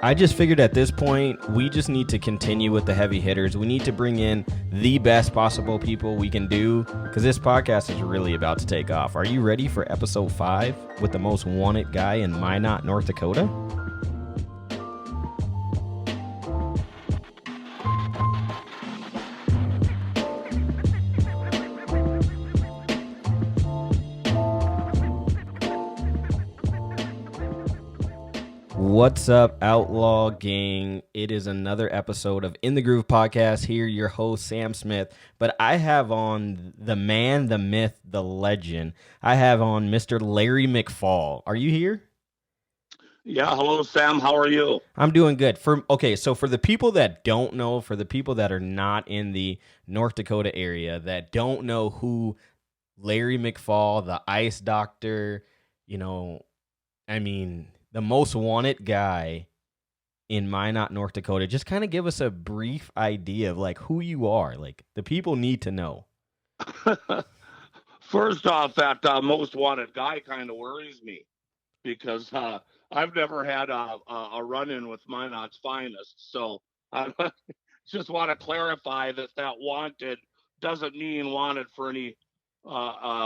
I just figured at this point, we just need to continue with the heavy hitters. We need to bring in the best possible people we can do because this podcast is really about to take off. Are you ready for episode 5 with the most wanted guy in Minot, North Dakota? What's up, Outlaw Gang? It is another episode of In the Groove Podcast. Here, your host, Sam Smith. But I have on the man, the myth, the legend. I have on Mr. Larry McFall. Are you here? Yeah, hello Sam, how are you? I'm doing good. So for the people that don't know, for the people that are not in the North Dakota area, that don't know who Larry McFall, the ice doctor, you know, I mean, the most wanted guy in Minot, North Dakota. Just kind of give us a brief idea of like who you are. Like the people need to know. First off, that most wanted guy kind of worries me because I've never had a run-in with Minot's finest. So I just want to clarify that wanted doesn't mean wanted for any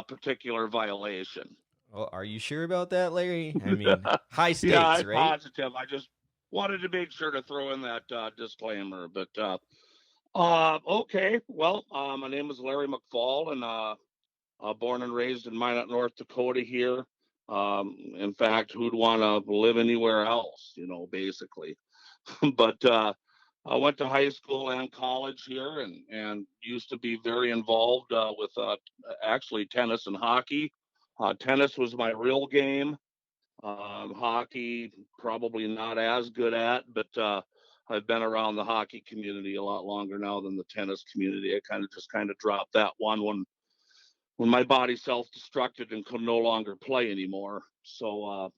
particular violation. Oh, are you sure about that, Larry? I mean, high Yeah, stakes, I'm right? positive. I just wanted to make sure to throw in that disclaimer. But okay, well, my name is Larry McFall, and born and raised in Minot, North Dakota here. In fact, who'd want to live anywhere else, basically. But I went to high school and college here and used to be very involved with actually tennis and hockey. Tennis was my real game. Hockey, probably not as good at, but I've been around the hockey community a lot longer now than the tennis community. I kind of dropped that one when my body self-destructed and could no longer play anymore. So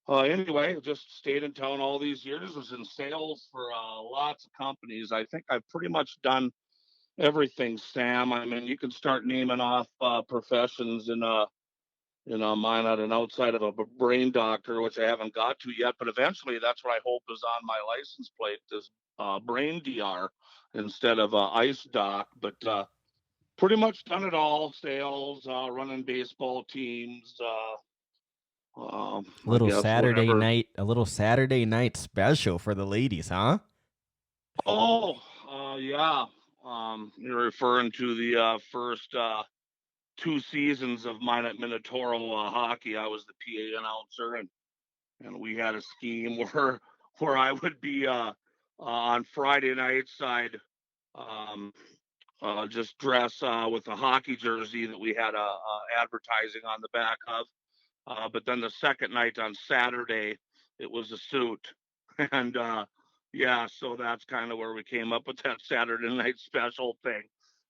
anyway, just stayed in town all these years. Was in sales for lots of companies. I think I've pretty much done everything, Sam. I mean, you can start naming off professions mine out and outside of a brain doctor, which I haven't got to yet. But eventually, that's what I hope is on my license plate is brain DR instead of ice doc. But pretty much done it all: sales, running baseball teams. I guess whatever. A little Saturday night special for the ladies, huh? Oh, yeah. You're referring to the first 2 seasons of mine at Minotoro hockey. I was the PA announcer, and we had a scheme where I would be on Friday nights. I'd um, just dress with a hockey jersey that we had advertising on the back of. But then the second night on Saturday, it was a suit. And yeah, so that's kind of where we came up with that Saturday night special thing.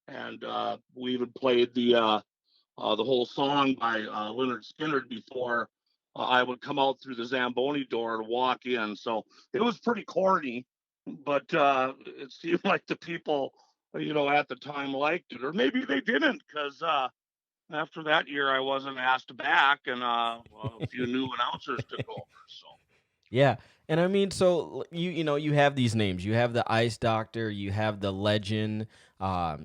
And we even played the whole song by Leonard Skinner before I would come out through the Zamboni door and walk in. So it was pretty corny, but it seemed like the people, at the time liked it, or maybe they didn't, because after that year I wasn't asked back, and a few new announcers took over. So. Yeah. And I mean, so you have these names. You have the Ice Doctor, you have the Legend, the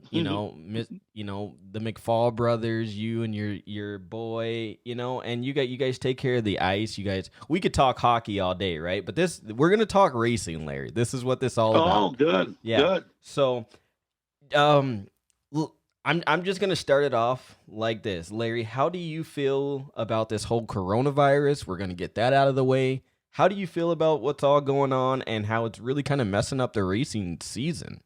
McFall brothers, you and your boy, and you guys take care of the ice. You guys, we could talk hockey all day, right? But we're gonna talk racing, Larry. This is what this all Oh, about. good, Yeah. good. So, um, I'm just gonna start it off like this, Larry. How do you feel about this whole coronavirus? We're gonna get that out of the way. How do you feel about what's all going on and how it's really kind of messing up the racing season?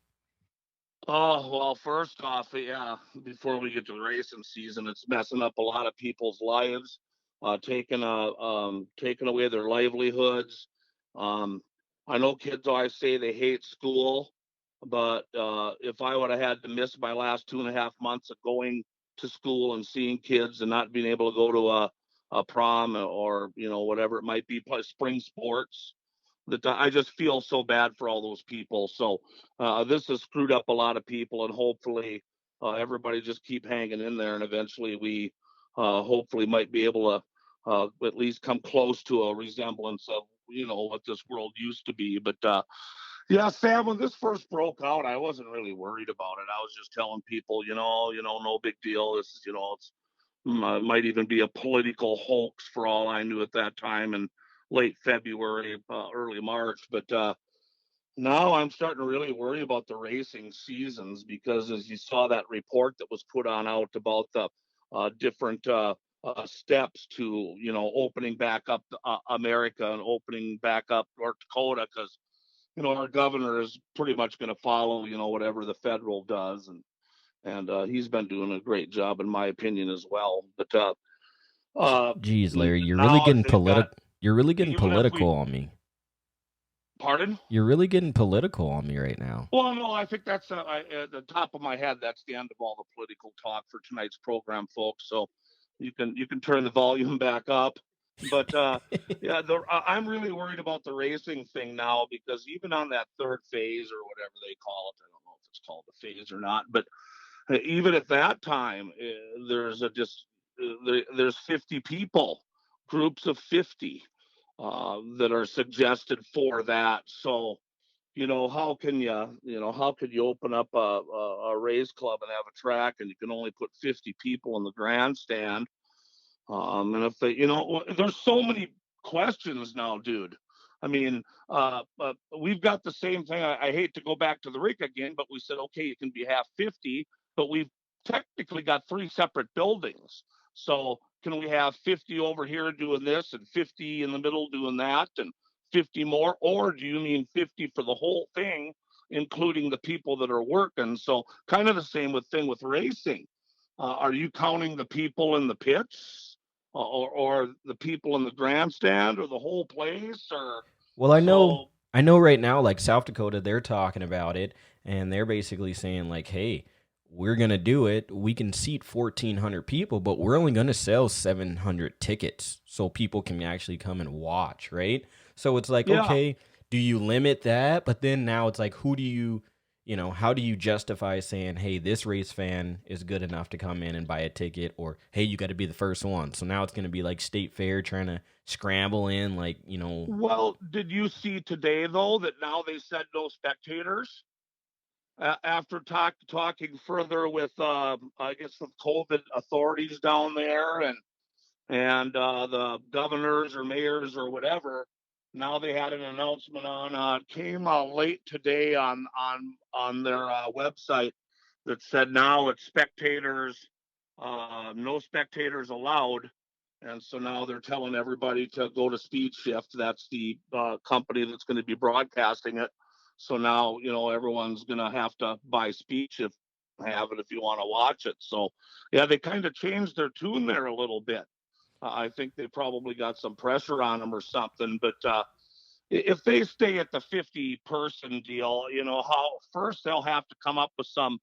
Oh, well, first off, yeah, before we get to the racing season, it's messing up a lot of people's lives, taking away their livelihoods. Um, I know kids always say they hate school, but if I would have had to miss my last 2.5 months of going to school and seeing kids and not being able to go to a prom or whatever it might be, plus spring sports, that I just feel so bad for all those people. So this has screwed up a lot of people, and hopefully everybody just keep hanging in there, and eventually we hopefully might be able to at least come close to a resemblance of what this world used to be. But yeah, Sam, when this first broke out, I wasn't really worried about it. I was just telling people, no big deal. This is, it's might even be a political hoax for all I knew at that time in late February, early March. But now I'm starting to really worry about the racing seasons, because as you saw that report that was put on out about the different steps to, opening back up America and opening back up North Dakota, because, our governor is pretty much going to follow, whatever the federal does. And he's been doing a great job, in my opinion, as well. But uh, Geez, Larry, now as they've got, you're really getting even if we, political on me. pardon? You're really getting political on me right now. Well, no, I think that's at the top of my head. That's the end of all the political talk for tonight's program, folks. So you can turn the volume back up. But yeah, I'm really worried about the racing thing now, because even on that third phase, or whatever they call it, I don't know if it's called a phase or not, but even at that time, there's 50 people, groups of 50 that are suggested for that. So how could you open up a race club and have a track, and you can only put 50 people in the grandstand? And if they, there's so many questions now, dude. I mean, we've got the same thing. I hate to go back to the rink again, but we said, okay, it can be half 50, but we've technically got three separate buildings. So can we have 50 over here doing this, and 50 in the middle doing that, and 50 more? Or do you mean 50 for the whole thing, including the people that are working? So kind of the same thing with racing. Are you counting the people in the pits, or the people in the grandstand, or the whole place? Or Well, so I know right now, like South Dakota, they're talking about it, and they're basically saying like, "Hey, we're gonna do it. We can seat 1,400 people, but we're only gonna sell 700 tickets, so people can actually come and watch." Right? So it's like, yeah. okay, do you limit that? But then now it's like, who do you, how do you justify saying, "Hey, this race fan is good enough to come in and buy a ticket," or "Hey, you got to be the first one." So now it's gonna be like State Fair trying to scramble in, like. Well, did you see today though that now they said no spectators? After talking further with I guess the COVID authorities down there, and the governors or mayors or whatever. Now they had an announcement on came late today on their website, that said now it's spectators, no spectators allowed. And so now they're telling everybody to go to Speed Shift. That's the company that's going to be broadcasting it. So now, everyone's going to have to buy Speed Shift, have it if you want to watch it. So yeah, they kind of changed their tune there a little bit. I think they probably got some pressure on them or something. But if they stay at the 50-person deal, how first they'll have to come up with some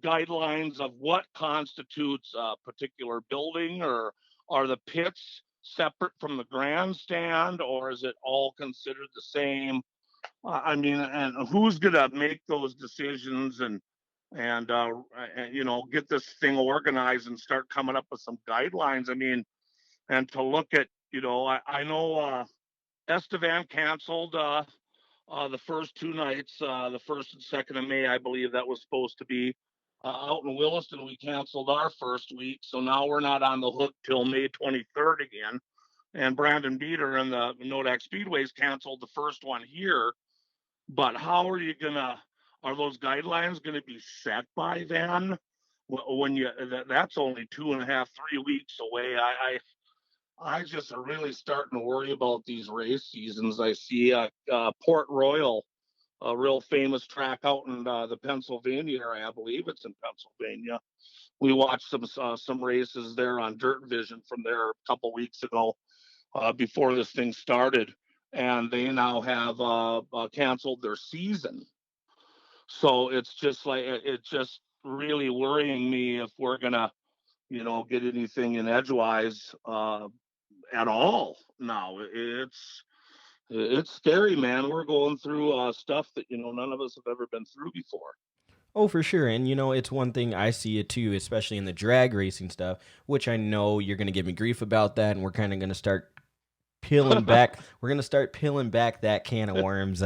guidelines of what constitutes a particular building, or are the pits separate from the grandstand, or is it all considered the same? I mean, and who's going to make those decisions, and get this thing organized and start coming up with some guidelines? I mean, and to look at, I know Estevan canceled the first two nights, the 1st and 2nd of May, I believe that was supposed to be out in Williston. We canceled our first week, so now we're not on the hook till May 23rd again. And Brandon Beater and the Nodak Speedways canceled the first one here. But how are you gonna? Are those guidelines going to be set by then? When that's only 2.5, 3 weeks away. I just are really starting to worry about these race seasons. I see Port Royal, a real famous track out in the Pennsylvania area. I believe it's in Pennsylvania. We watched some races there on Dirt Vision from there a couple weeks ago, before this thing started, and they now have canceled their season. So it's just really worrying me if we're gonna, get anything in edgewise at all now. It's scary, man. We're going through stuff that none of us have ever been through before. Oh, for sure. And it's one thing I see it too, especially in the drag racing stuff, which I know you're going to give me grief about that. And we're kind of going to start peeling back. We're gonna start peeling back that can of worms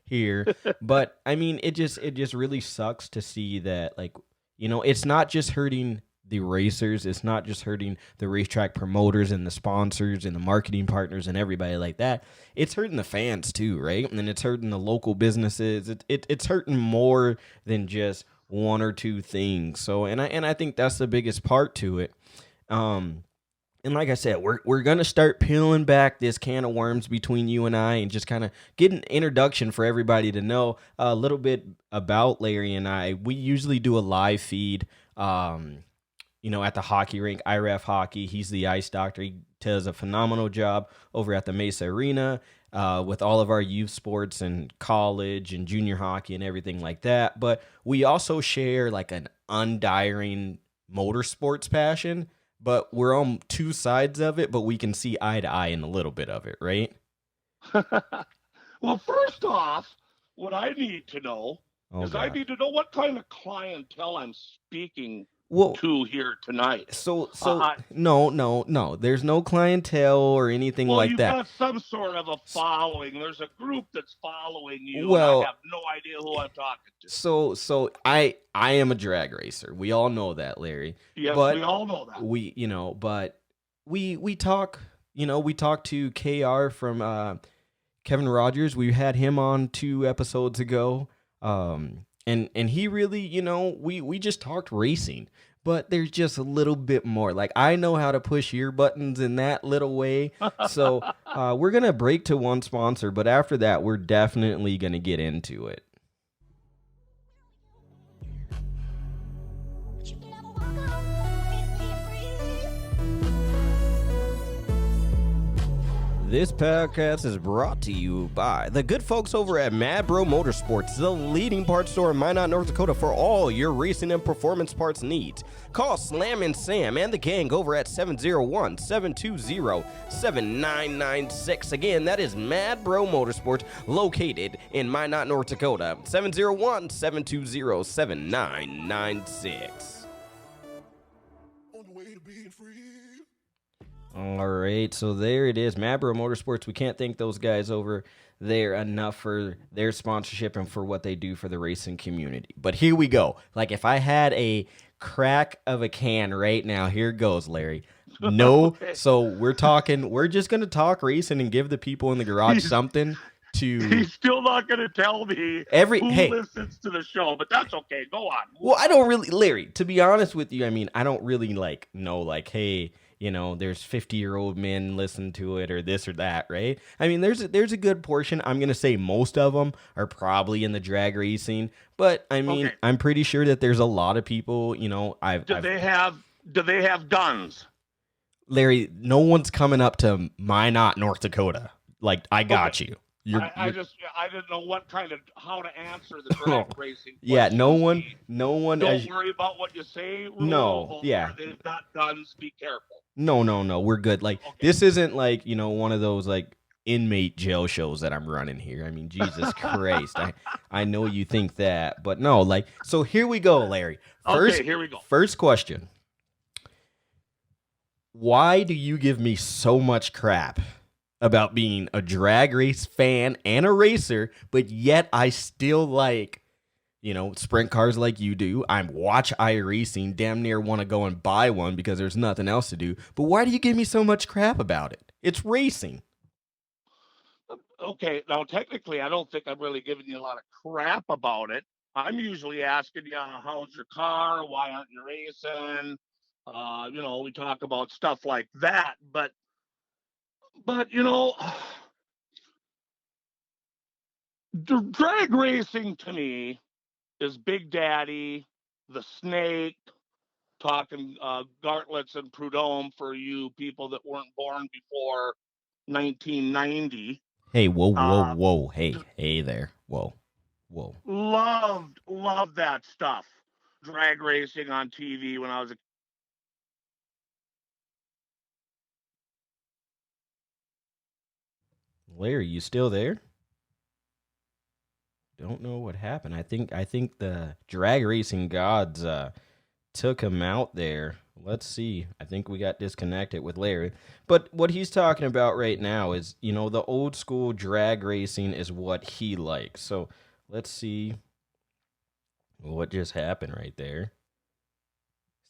here. But I mean, it just really sucks to see that, like, it's not just hurting the racers. It's not just hurting the racetrack promoters and the sponsors and the marketing partners and everybody like that. It's hurting the fans too, right? And then it's hurting the local businesses. It's hurting more than just one or two things. So, and I think that's the biggest part to it. And like I said, we're gonna start peeling back this can of worms between you and I, and just kind of get an introduction for everybody to know a little bit about Larry and I. We usually do a live feed, at the hockey rink, IRF Hockey. He's the ice doctor. He does a phenomenal job over at the Maysa Arena with all of our youth sports and college and junior hockey and everything like that. But we also share like an undying motorsports passion, but we're on two sides of it, but we can see eye to eye in a little bit of it, right? Well, first off, what I need to know is I God. need to know what kind of clientele I'm speaking Well, to here tonight. so I, no. There's no clientele or anything well, like you've that. got some sort of a following. There's a group that's following you, and Well, I have no idea who I'm talking to. So I am a drag racer. We all know that, Larry. Yes, But we all know that. we talk, we talked to KR from Kevin Rogers. We had him on 2 episodes ago. And he really, we just talked racing, but there's just a little bit more. Like, I know how to push your buttons in that little way. So we're going to break to one sponsor, but after that, we're definitely going to get into it. This podcast is brought to you by the good folks over at Mad Bro Motorsports, the leading parts store in Minot, North Dakota for all your racing and performance parts needs. Call Slam and Sam and the gang over at 701-720-7996. Again, that is Mad Bro Motorsports, located in Minot, North Dakota. 701-720-7996. On the way to being free. All right, so there it is, Mabro Motorsports. We can't thank those guys over there enough for their sponsorship and for what they do for the racing community. But here we go. Like, if I had a crack of a can right now, here goes, Larry. No, okay. So we're just going to talk racing and give the people in the garage something to... He's still not going to tell me who listens to the show, but that's okay. Go on. Well, I don't really, Larry, to be honest with you, I mean, I don't really, know, hey... there's 50-year-old men listen to it or this or that, right? I mean, there's a good portion. I'm going to say most of them are probably in the drag racing, but I mean, okay. I'm pretty sure that there's a lot of people, Do they have guns? Larry, no one's coming up to Minot, North Dakota. Like, I got you. I didn't know how to answer the drag racing question. Yeah, no one. Don't worry about what you say. No, yeah. They've got guns. Be careful. No. We're good. Like, okay. This isn't one of those inmate jail shows that I'm running here. I mean, Jesus Christ. I know you think that, but no, so here we go, Larry. Here we go. First question. Why do you give me so much crap about being a drag race fan and a racer, but yet I still sprint cars like you do? I watch iRacing, damn near want to go and buy one because there's nothing else to do. But why do you give me so much crap about it? It's racing. Okay, now technically I don't think I'm really giving you a lot of crap about it. I'm usually asking you, how's your car? Why aren't you racing? We talk about stuff like that, but drag racing to me is Big Daddy, the Snake, talking Gartlets and Prudhomme for you people that weren't born before 1990. Hey, whoa. Hey there. Whoa. Loved that stuff. Drag racing on TV when I was a kid. Larry, you still there? Don't know what happened. I think the drag racing gods took him out there. Let's see. I think we got disconnected with Larry. But what he's talking about right now is, the old school drag racing is what he likes. So let's see what just happened right there.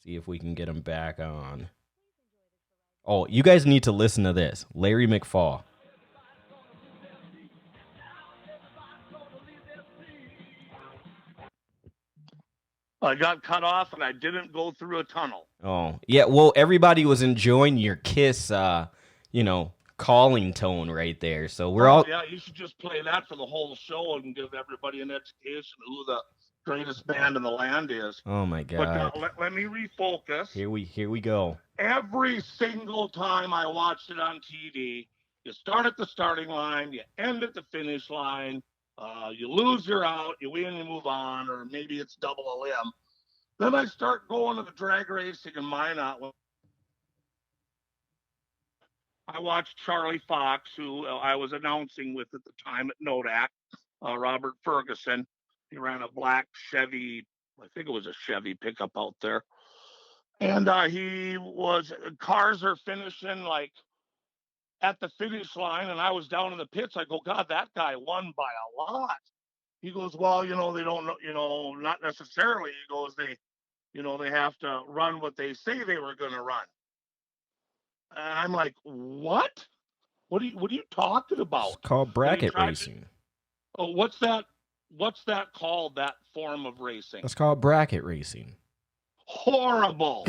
See if we can get him back on. Oh, you guys need to listen to this. Larry McFall. I got cut off and I didn't go through a tunnel. Oh, yeah. Well, everybody was enjoying your Kiss, calling tone right there. So we're all. Yeah, you should just play that for the whole show and give everybody an education of who the greatest band in the land is. Oh my God. But let me refocus. Here we go. Every single time I watched it on TV, you start at the starting line, you end at the finish line, you lose, you're out, you win, you move on, or maybe it's double a limb. Then I start going to the drag racing in Minot. I watched Charlie Fox, who I was announcing with at the time at Nodak, Robert Ferguson. He ran a black Chevy, I think it was a Chevy pickup out there. And cars are finishing like at the finish line, and I was down in the pits. I go, God, that guy won by a lot. He goes, well, they don't know, not necessarily. He goes, they have to run what they say they were going to run. And I'm like, what? What are you talking about? It's called bracket racing. What's that called, that form of racing? It's called bracket racing. Horrible.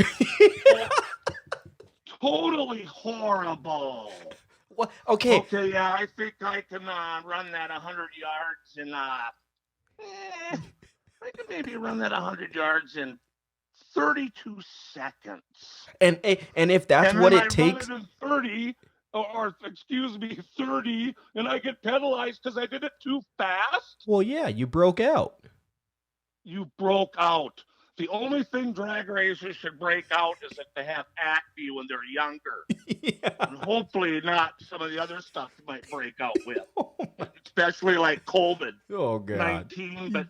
Totally horrible. What? Okay. Okay, yeah, I think I can run that 100 yards in I can maybe run that 100 yards in 32 seconds. And if that's what it takes. Run it in 30, or excuse me, 30, and I get penalized because I did it too fast. Well, yeah, you broke out. You broke out. The only thing drag racers should break out is if they have acne when they're younger. Yeah. And hopefully not some of the other stuff you might break out with. Especially like COVID. Oh, God. 19, but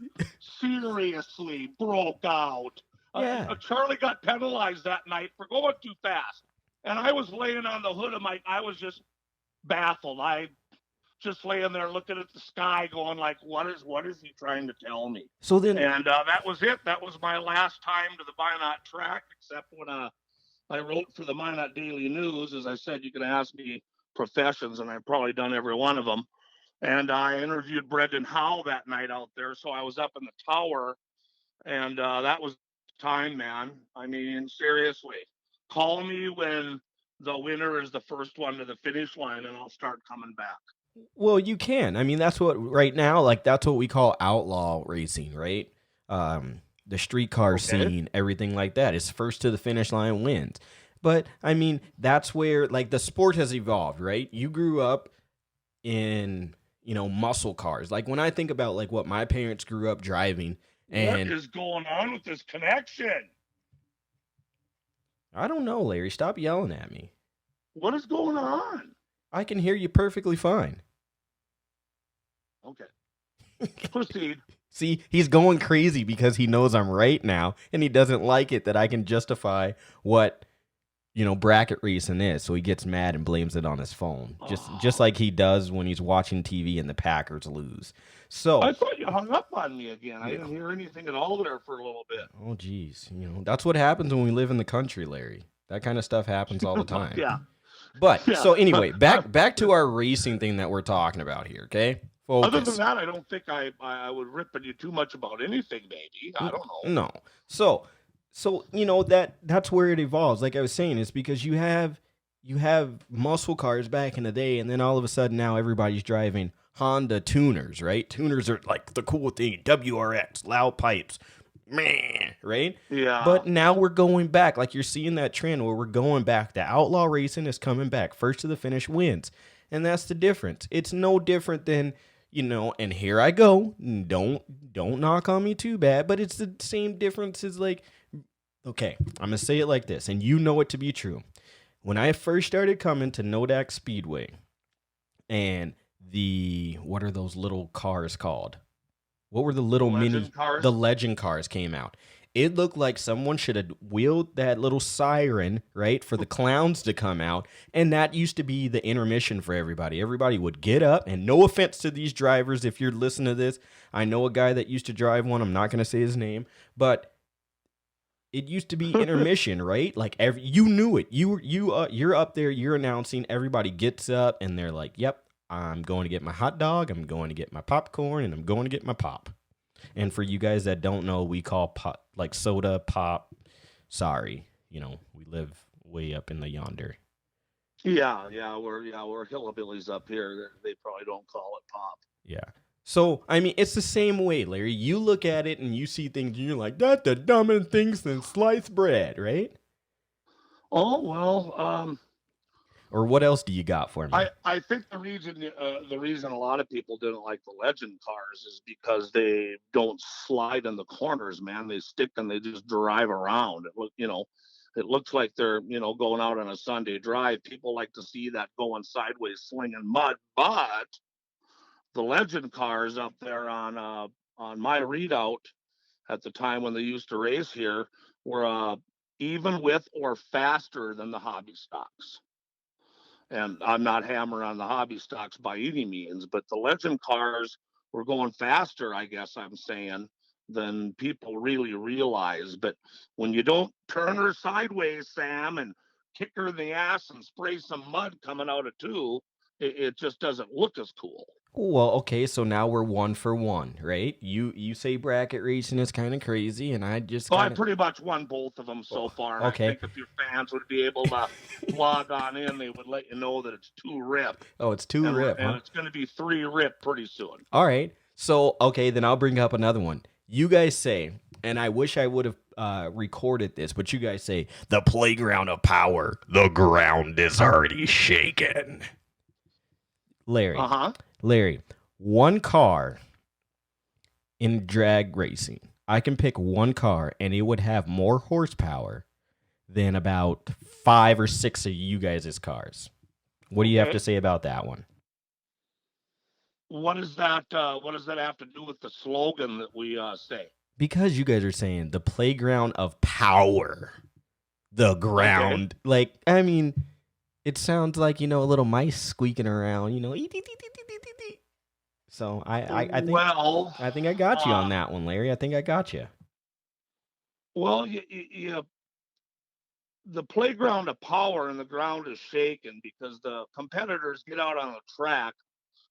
seriously broke out. Yeah. Charlie got penalized that night for going too fast. And I was laying on the hood of I was just baffled. I just laying there looking at the sky going like, what is he trying to tell me? So then, and that was it. That was my last time to the Minot track, except when I wrote for the Minot Daily News. As I said, you can ask me professions, and I've probably done every one of them. And I interviewed Brendan Howe that night out there. So I was up in the tower, and that was time, man. I mean, seriously, call me when the winner is the first one to the finish line, and I'll start coming back. Well, you can. I mean, that's what right now, like that's what we call outlaw racing, right? The streetcar scene, everything like that. It's first to the finish line wins. But I mean, that's where like the sport has evolved, right? You grew up in, muscle cars. Like when I think about like what my parents grew up driving. And what is going on with this connection? I don't know, Larry. Stop yelling at me. What is going on? I can hear you perfectly fine. Okay. Proceed. See, he's going crazy because he knows I'm right now, and he doesn't like it that I can justify what, bracket racing is. So he gets mad and blames it on his phone, just like he does when he's watching TV and the Packers lose. So I thought you hung up on me again. I didn't hear anything at all there for a little bit. Oh, geez. That's what happens when we live in the country, Larry. That kind of stuff happens all the time. Yeah. But so anyway, back to our racing thing that we're talking about here, okay? Focus. Other than that, I don't think I would rip at you too much about anything, maybe. I don't know. No. So that's where it evolves. Like I was saying, it's because you have muscle cars back in the day, and then all of a sudden now everybody's driving Honda tuners, right? Tuners are like the cool thing. WRX, loud pipes. Man, right? Yeah. But now we're going back. Like you're seeing that trend where we're going back. The outlaw racing is coming back. First to the finish wins. And that's the difference. It's no different than, and here I go. Don't knock on me too bad. But it's the same difference as like, okay, I'm going to say it like this. And you know it to be true. When I first started coming to Nodak Speedway and what are those little cars called? What were the little legend cars? The legend cars came out. It looked like someone should have wheeled that little siren, right, for the clowns to come out. And that used to be the intermission for everybody. Everybody would get up, and no offense to these drivers, if you're listening to this, I know a guy that used to drive one. I'm not going to say his name, but it used to be intermission, right? Like you knew it. You're up there, you're announcing. Everybody gets up, and they're like, "Yep, I'm going to get my hot dog. I'm going to get my popcorn, and I'm going to get my pop." And for you guys that don't know, we call pop like soda pop. Sorry, we live way up in the yonder. Yeah, we're hillbillies up here. They probably don't call it pop. Yeah. So, I mean, it's the same way, Larry. You look at it and you see things and you're like, that's the dumbest thing since sliced bread, right? Oh, well, or what else do you got for me? I think the reason a lot of people didn't like the legend cars is because they don't slide in the corners, man. They stick and they just drive around. It looks like they're going out on a Sunday drive. People like to see that going sideways, slinging mud, but the legend cars up there on my readout at the time when they used to race here were even with or faster than the hobby stocks. And I'm not hammering on the hobby stocks by any means, but the legend cars were going faster, I guess I'm saying, than people really realize. But when you don't turn her sideways, Sam, and kick her in the ass and spray some mud coming out of two, it just doesn't look as cool. Well, okay, so now we're 1-for-1, right? You say bracket racing is kind of crazy, and I just I pretty much won both of them so far. And okay. I think if your fans would be able to log on in, they would let you know that it's 2 rip. Oh, it's 2 rip, and it's going to be 3 rip pretty soon. All right. So, okay, then I'll bring up another one. You guys say, and I wish I would have recorded this, but you guys say, the playground of power, the ground is already shaken. Larry. Larry, one car in drag racing, I can pick one car and it would have more horsepower than about 5 or 6 of you guys' cars. What do you have to say about that one? What does that have to do with the slogan that we say? Because you guys are saying the playground of power, the ground. Okay. Like, I mean, it sounds like, a little mice squeaking around, So I think I got you on that one, Larry. I think I got you. Well, the playground of power and the ground is shaken because the competitors get out on the track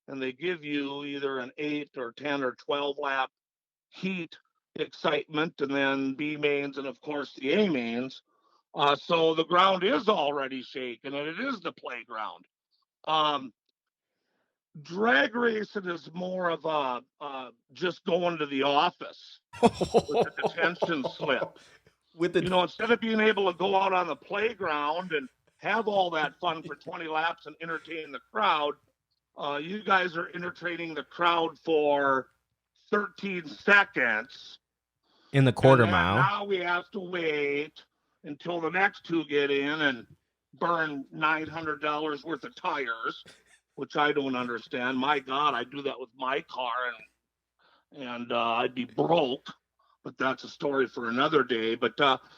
and they give you either an 8 or 10 or 12 lap heat excitement, and then B mains and of course the A mains. So the ground is already shaken and it is the playground. Drag racing is more of a just going to the office with the detention slip. Instead of being able to go out on the playground and have all that fun for 20 laps and entertain the crowd, you guys are entertaining the crowd for 13 seconds. In the quarter mile. Now we have to wait until the next two get in and burn $900 worth of tires, which I don't understand. My God, I do that with my car and I'd be broke, but that's a story for another day. But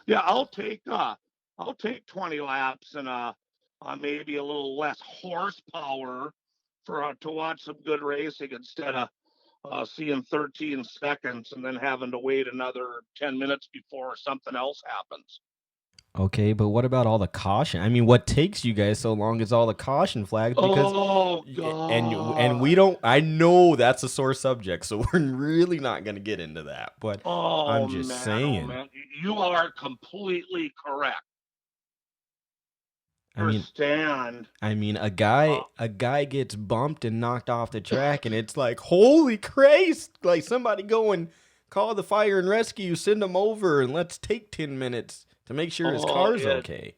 yeah, I'll take 20 laps and maybe a little less horsepower to watch some good racing instead of seeing 13 seconds and then having to wait another 10 minutes before something else happens. Okay, but what about all the caution? I mean, what takes you guys so long is all the caution flags because God. And we don't. I know that's a sore subject, so we're really not going to get into that. But I'm just saying, man. You are completely correct. I mean, a guy gets bumped and knocked off the track, and it's like, holy Christ! Like somebody go and call the fire and rescue, send them over, and let's take 10 minutes to make sure his car's okay.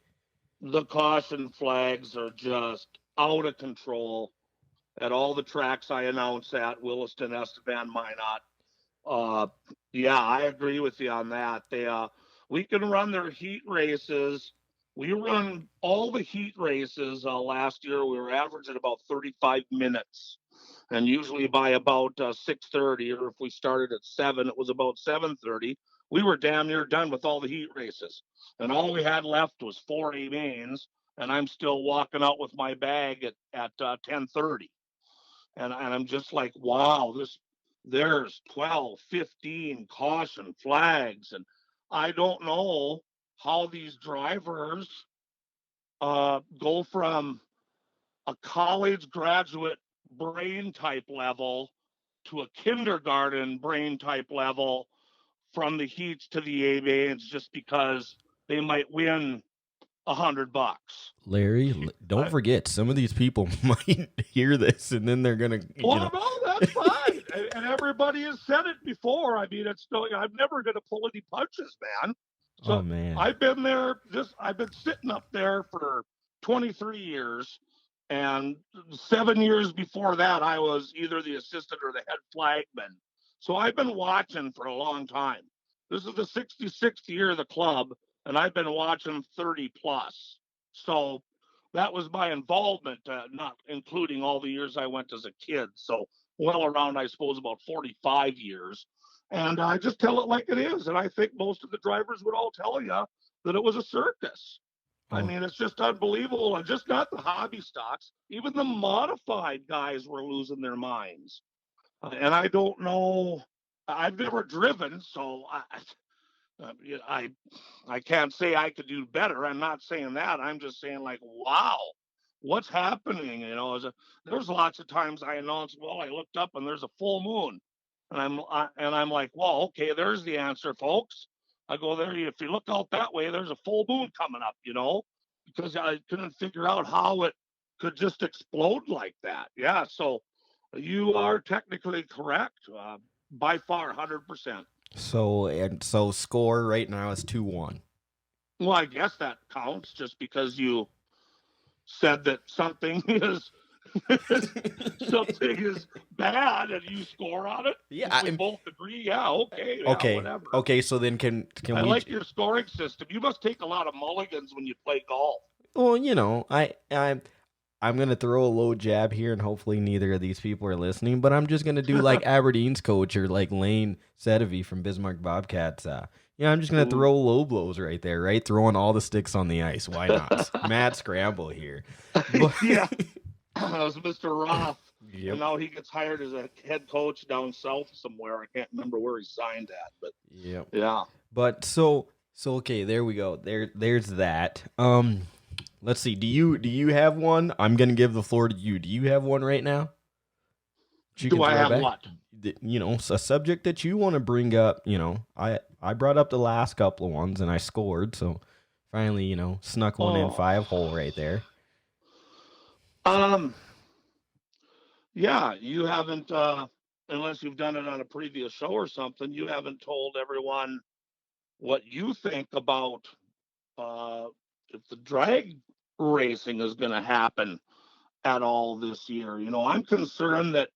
The caution flags are just out of control at all the tracks I announce at, Williston, Estevan, Minot. Yeah, I agree with you on that. We can run their heat races. We run all the heat races last year. We were averaging about 35 minutes. And usually by about 6:30, or if we started at 7, it was about 7:30. we were damn near done with all the heat races, and all we had left was 4A mains, and I'm still walking out with my bag at 10:30, and I'm just like, wow, there's 12, 15 caution flags, and I don't know how these drivers go from a college graduate brain type level to a kindergarten brain type level from the heats to the A-mains just because they might win $100. Larry, don't forget, some of these people might hear this and then they're gonna, Well, no, that's fine. And everybody has said it before. I mean, it's still, I'm never going to pull any punches, man. So oh man, I've been there, I've been sitting up there for 23 years. And 7 years before that, I was either the assistant or the head flagman. So I've been watching for a long time. This is the 66th year of the club, and I've been watching 30 plus. So that was my involvement, not including all the years I went as a kid. So well around, I suppose, about 45 years. And I just tell it like it is. And I think most of the drivers would all tell you that it was a circus. I mean, it's just unbelievable. And just not the hobby stocks, even the modified guys were losing their minds. And I don't know, I've never driven, so I can't say I could do better. I'm not saying that. I'm just saying, like, wow, what's happening? There's lots of times I announced, well, I looked up and there's a full moon, and I'm like, well, okay, there's the answer, folks. I go there. If you look out that way, there's a full moon coming up. Because I couldn't figure out how it could just explode like that. Yeah, so you are technically correct, by far, 100%. So score right now is 2-1. Well, I guess that counts just because you said that something is something is bad and you score on it. Yeah, we both agree. Yeah, okay. Yeah, okay. Whatever. Okay, so then can I we like your scoring system. You must take a lot of mulligans when you play golf. Well, I'm gonna throw a low jab here, and hopefully neither of these people are listening. But I'm just gonna do like Aberdeen's coach or like Lane Sedevy from Bismarck Bobcats. I'm just gonna throw low blows right there, right? Throwing all the sticks on the ice. Why not? Mad scramble here. But, yeah, that was Mr. Roth. Yep. And now he gets hired as a head coach down south somewhere. I can't remember where he signed at, but yeah. But so okay, there we go. There's that. Let's see. Do you have one? I'm gonna give the floor to you. Do you have one right now? Do I have what? A subject that you want to bring up. I brought up the last couple of ones and I scored. So finally, snuck one in 5-hole right there. Yeah, you haven't, unless you've done it on a previous show or something, you haven't told everyone what you think about if the drag racing is going to happen at all this year. I'm concerned that,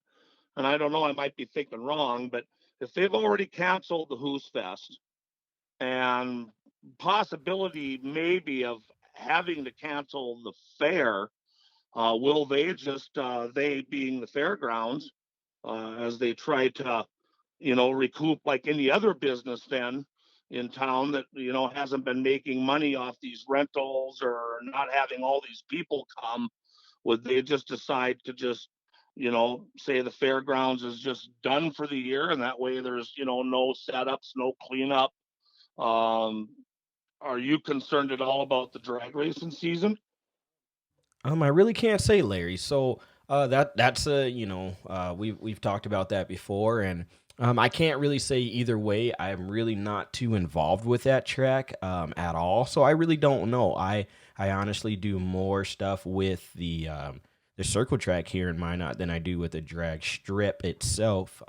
and I don't know, I might be thinking wrong, but if they've already canceled the Hoos Fest and possibility maybe of having to cancel the fair, will they just, they being the fairgrounds, as they try to, recoup like any other business then in town that, hasn't been making money off these rentals or not having all these people come, would they just decide to just, say the fairgrounds is just done for the year, and that way there's, no setups, no cleanup? Are you concerned at all about the drag racing season? I really can't say, Larry. So that's we've talked about that before, and I can't really say either way. I'm really not too involved with that track at all, so I really don't know. I honestly do more stuff with the circle track here in Minot than I do with the drag strip itself.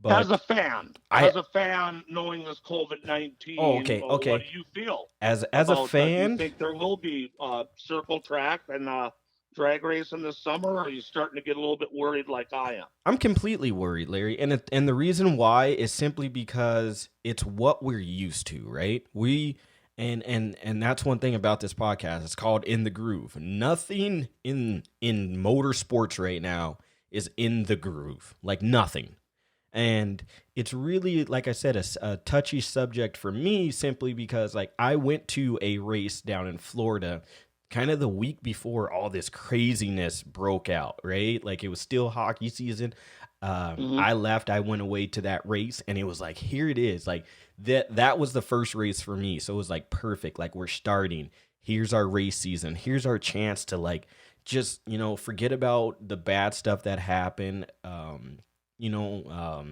But as a fan, knowing this COVID-19, okay. What do you feel? As a fan, do you think there will be circle track and drag racing this summer? Or are you starting to get a little bit worried like I am? I'm completely worried, Larry, and the reason why is simply because it's what we're used to, right? And that's one thing about this podcast. It's called In the Groove. Nothing in motorsports right now is in the groove, like nothing. And it's really, like I said, a touchy subject for me simply because, like, I went to a race down in Florida kind of the week before all this craziness broke out, right? Like, it was still hockey season. Hmm. I left, I went away to that race, and it was like, here it is. Like, that was the first race for me. So it was like perfect. Like, we're starting. Here's our race season. Here's our chance to, like, just, forget about the bad stuff that happened. You know,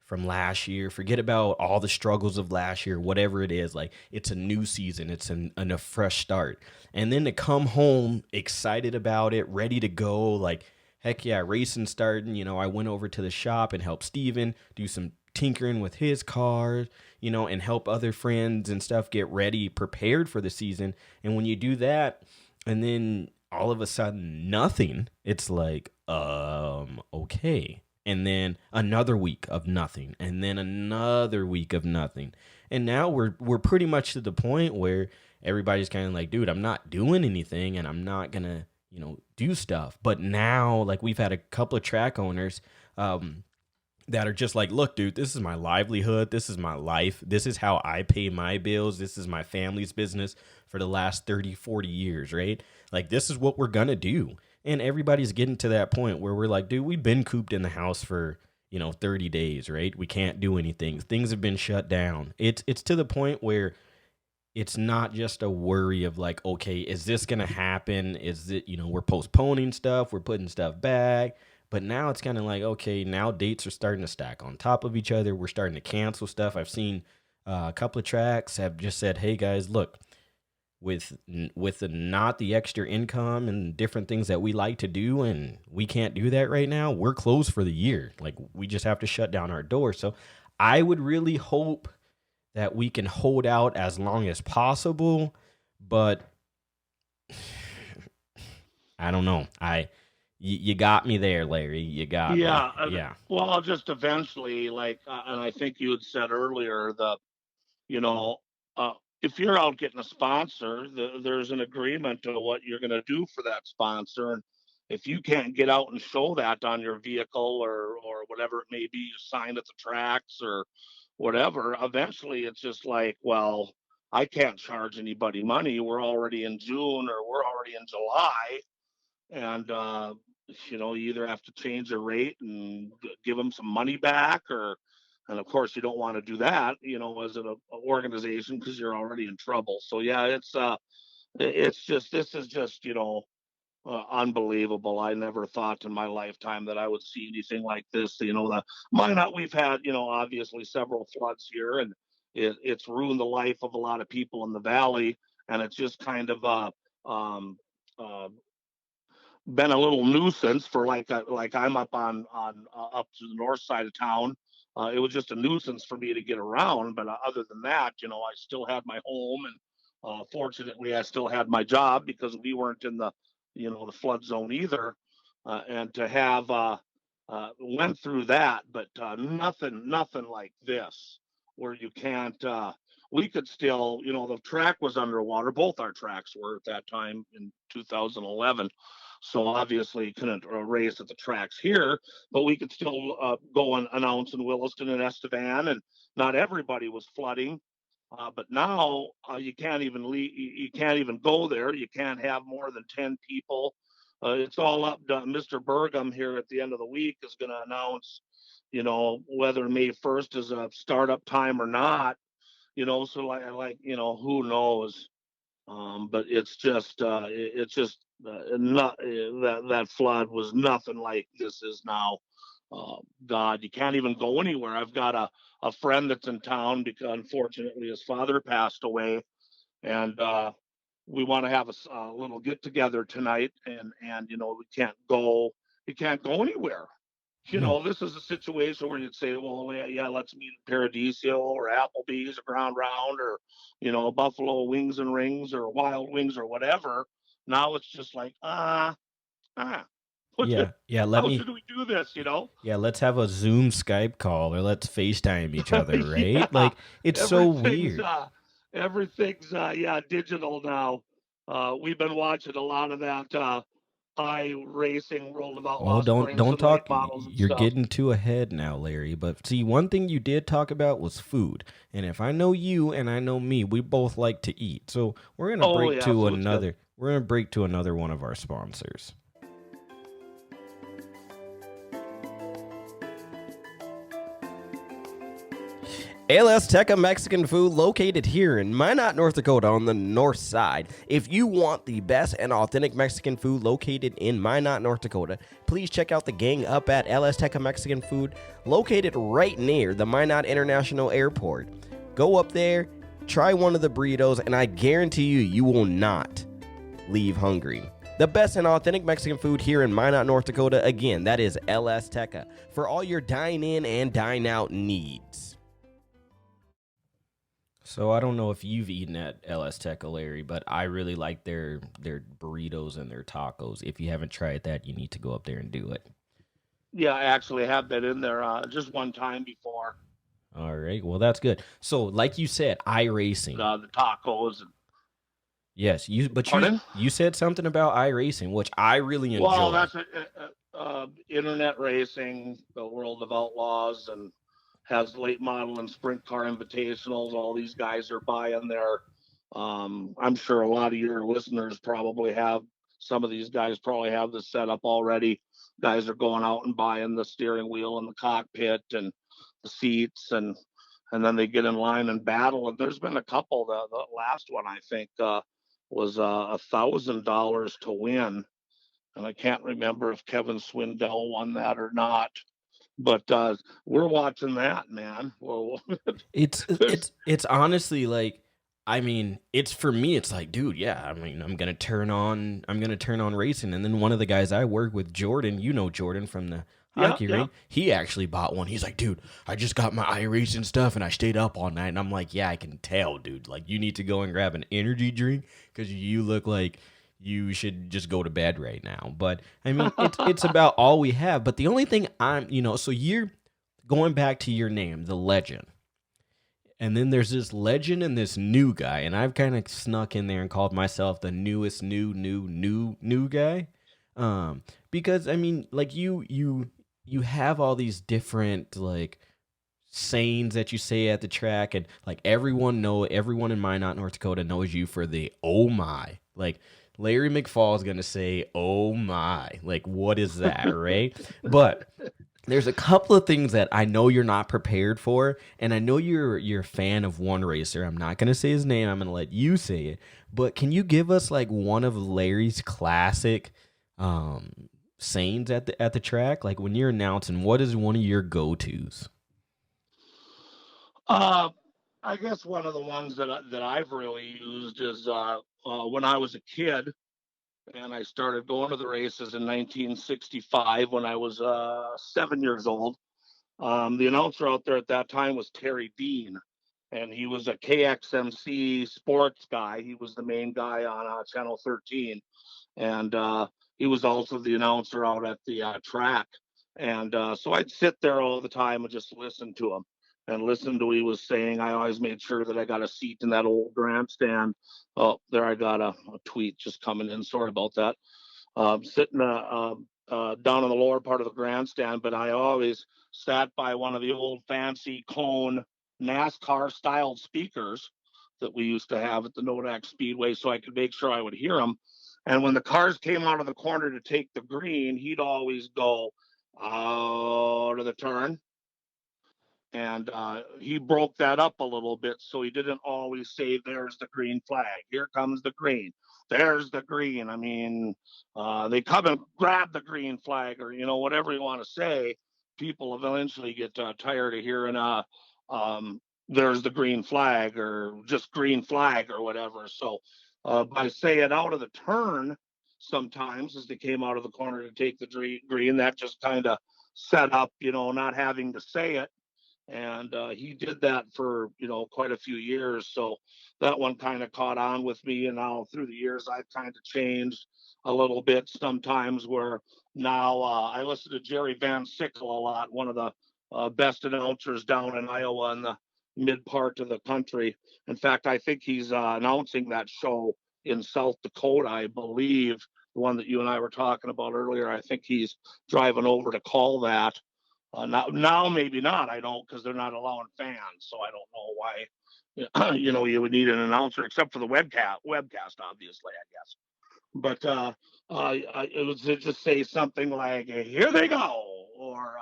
from last year. Forget about all the struggles of last year, whatever it is. Like, it's a new season, it's a fresh start. And then to come home excited about it, ready to go, like, heck yeah, racing starting. I went over to the shop and helped Steven do some tinkering with his cars, and help other friends and stuff get ready, prepared for the season. And when you do that, and then all of a sudden nothing, it's like, okay. And then another week of nothing, and then another week of nothing. And now we're pretty much to the point where everybody's kind of like, dude, I'm not doing anything and I'm not gonna, do stuff. But now, like, we've had a couple of track owners that are just like, look, dude, this is my livelihood. This is my life. This is how I pay my bills. This is my family's business for the last 30, 40 years, right? Like, this is what we're going to do. And everybody's getting to that point where we're like, dude, we've been cooped in the house for, 30 days, right? We can't do anything. Things have been shut down. It's to the point where it's not just a worry of like, okay, is this going to happen? Is it, we're postponing stuff, we're putting stuff back. But now it's kind of like, okay, now dates are starting to stack on top of each other. We're starting to cancel stuff. I've seen a couple of tracks have just said, hey guys, look, with not the extra income and different things that we like to do, and we can't do that right now, we're closed for the year. Like, we just have to shut down our doors. So I would really hope that we can hold out as long as possible, but I don't know. You got me there, Larry. You got me. Yeah. Yeah. Well, just eventually, like, and I think you had said earlier that, you know, uh, if you're out getting a sponsor, there's an agreement to what you're going to do for that sponsor. And if you can't get out and show that on your vehicle or whatever it may be, you sign at the tracks or whatever, eventually it's just like, well, I can't charge anybody money. We're already in June or we're already in July. And, you either have to change the rate and give them some money back and of course you don't want to do that, as an organization because you're already in trouble. So yeah, it's just, this is just, unbelievable. I never thought in my lifetime that I would see anything like this. The minot, we've had, obviously several floods here, and it's ruined the life of a lot of people in the valley, and it's just kind of um, uh, been a little nuisance for like I'm up on up to the north side of town. It was just a nuisance for me to get around, but other than that, I still had my home, and fortunately, I still had my job because we weren't in the flood zone either. And to have went through that, but nothing like this, where you can't. We could still, the track was underwater. Both our tracks were at that time in 2011. So obviously couldn't race at the tracks here, but we could still go and announce in Williston and Estevan, and not everybody was flooding. But now you can't even you can't even go there. You can't have more than 10 people. It's all up to Mr. Burgum here at the end of the week is going to announce, whether May 1st is a startup time or not. So like who knows? But it's just not that flood was nothing like this is now. God, you can't even go anywhere. I've got a friend that's in town because unfortunately his father passed away, and we want to have a little get together tonight, and we can't go. You can't go anywhere. No. This is a situation where you'd say, well, yeah, let's meet at Paradiso or Applebee's or Ground Round or, Buffalo Wings and Rings or Wild Wings or whatever. Now it's just like, ah, what, Yeah. Yeah. how should we do this, Yeah, let's have a Zoom Skype call or let's FaceTime each other, right? Yeah, Like, it's so everything's, weird. uh, everything's, yeah, digital now. We've been watching a lot of that, iRacing, World of Oh, Outlaw Springs, don't and late talk. models and You're stuff. getting too ahead now, Larry. But see, one thing you did talk about was food. And if I know you and I know me, we both like to eat. So Oh yeah, food's good. we're gonna break to another one of our sponsors. ALS Teca Mexican food located here in Minot, North Dakota on the north side. If you want the best and authentic Mexican food located in Minot, North Dakota, please check out the gang up at ALS Teca Mexican food located right near the Minot International Airport. Go up there, try one of the burritos, and I guarantee you, you will not leave hungry. The best and authentic Mexican food here in Minot, North Dakota. Again, that is LS Teca for all your dine in and dine out needs. So I don't know if you've eaten at LS Teca, Larry, but I really like their burritos and their tacos. If you haven't tried that, you need to go up there and do it. Yeah, I actually have been in there just one time before. All right, well that's good. So, like you said, iRacing. The tacos. Yes, Pardon? you said something about iRacing, which I really Well, enjoy. that's internet racing, the World of Outlaws, and has late model and sprint car invitationals. All these guys are buying their. I'm sure a lot of your listeners probably have. Some of these guys probably have this set up already. Guys are going out and buying the steering wheel and the cockpit and the seats, and then they get in line and battle. And there's been a couple. The last one I think was $1,000 to win, and I can't remember if Kevin Swindell won that or not. But we're watching that, man. Well, there's It's honestly like, I mean, it's for me it's like, dude, yeah, I mean, I'm going to turn on racing, and then one of the guys I work with, Jordan, you know Jordan from the yeah, hockey yeah. rink, he actually bought one. He's like, dude, I just got my iRacing stuff and I stayed up all night. And I'm like, yeah, I can tell, dude. Like, you need to go and grab an energy drink cuz you look like you should just go to bed right now. But I mean, it's about all we have. But the only thing so you're going back to your name, the legend. And then there's this legend and this new guy, and I've kind of snuck in there and called myself the newest new guy. Because I mean, like you have all these different like sayings that you say at the track, and like everyone in Minot, North Dakota knows you for the oh my. Like Larry McFall is gonna say, oh my, like what is that, right? But there's a couple of things that I know you're not prepared for, and I know you're a fan of one racer. I'm not gonna say his name. I'm gonna let you say it. But can you give us like one of Larry's classic sayings at the track? Like when you're announcing, what is one of your go tos? uh, I guess one of the ones that I've really used is when I was a kid and I started going to the races in 1965 when I was 7 years old. The announcer out there at that time was Terry Dean, and he was a KXMC sports guy. He was the main guy on Channel 13, and he was also the announcer out at the track. And so I'd sit there all the time and just listen to him and listen to what he was saying. I always made sure that I got a seat in that old grandstand. Oh, there I got a tweet just coming in. Sorry about that. Sitting down in the lower part of the grandstand, but I always sat by one of the old fancy cone NASCAR styled speakers that we used to have at the Nodak Speedway so I could make sure I would hear them. And when the cars came out of the corner to take the green, he'd always go out of the turn, and he broke that up a little bit, so he didn't always say there's the green flag, here comes the green, there's the green. I mean, they come and grab the green flag, or whatever you want to say. People eventually get tired of hearing um, there's the green flag or just green flag or whatever. So by saying out of the turn sometimes as they came out of the corner to take the green, that just kind of set up not having to say it. And he did that for quite a few years. So that one kind of caught on with me, and now through the years I've kind of changed a little bit sometimes, where now I listen to Jerry Van Sickle a lot, one of the best announcers down in Iowa in the mid part of the country. In fact, I think he's announcing that show in South Dakota, I believe, the one that you and I were talking about earlier. I think he's driving over to call that. Now maybe not. I don't, because they're not allowing fans, so I don't know why. You would need an announcer, except for the webcast, obviously, I guess. But it was to just say something like, "Here they go," or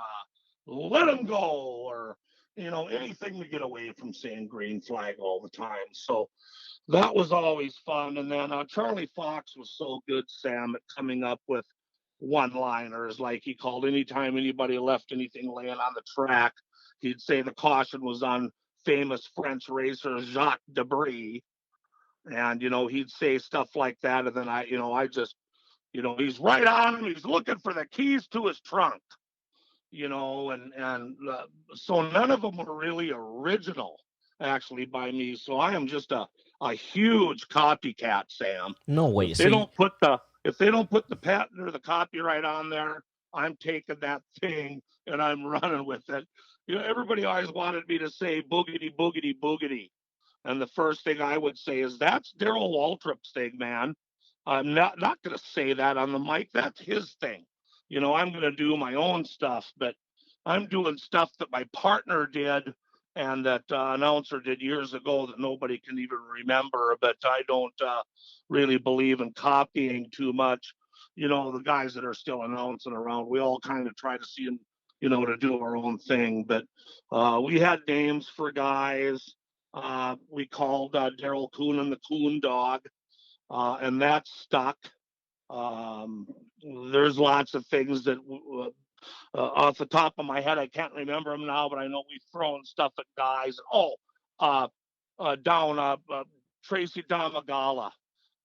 "Let them go," or anything to get away from saying green flag all the time. So that was always fun. And then Charlie Fox was so good, Sam, at coming up with one-liners. Like, he called anytime anybody left anything laying on the track, he'd say the caution was on famous French racer Jacques Debris. And he'd say stuff like that, and then I just, he's right on him. He's looking for the keys to his trunk. And so none of them were really original, actually, by me. So I am just a huge copycat, Sam. No way. If they don't put the patent or the copyright on there, I'm taking that thing and I'm running with it. Everybody always wanted me to say boogity boogity boogity, and the first thing I would say is, that's Daryl Waltrip's thing, man. I'm not going to say that on the mic. That's his thing. I'm going to do my own stuff, but I'm doing stuff that my partner did and that announcer did years ago that nobody can even remember. But I don't really believe in copying too much. The guys that are still announcing around, we all kind of try to see them, to do our own thing. But we had names for guys. We called Daryl Coonan the Coon Dog, and that stuck. Um, there's lots of things that off the top of my head, I can't remember them now, but I know we've thrown stuff at guys. Down Tracy Damagala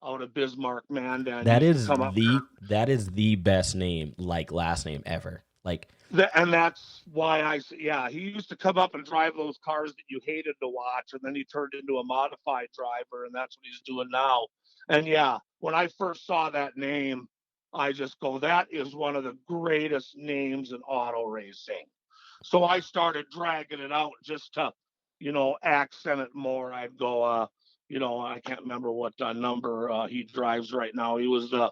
out of Bismarck, man, and That used to is come up the best name, like, last name ever. Like, and that's why he used to come up and drive those cars that you hated to watch, and then he turned into a modified driver, and that's what he's doing now. And yeah, when I first saw that name, I just go, that is one of the greatest names in auto racing. So I started dragging it out just to, accent it more. I'd go, I can't remember what number he drives right now. He was the,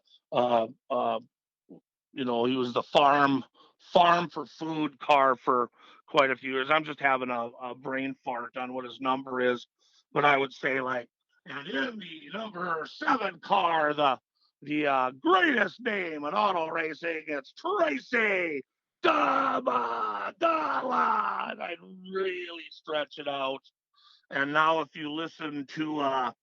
he was the farm for food car for quite a few years. I'm just having a brain fart on what his number is, but I would say, like, and in the number 7 car, the greatest name in auto racing, it's Tracy Dama Dalla. And I'd really stretch it out. And now, if you listen to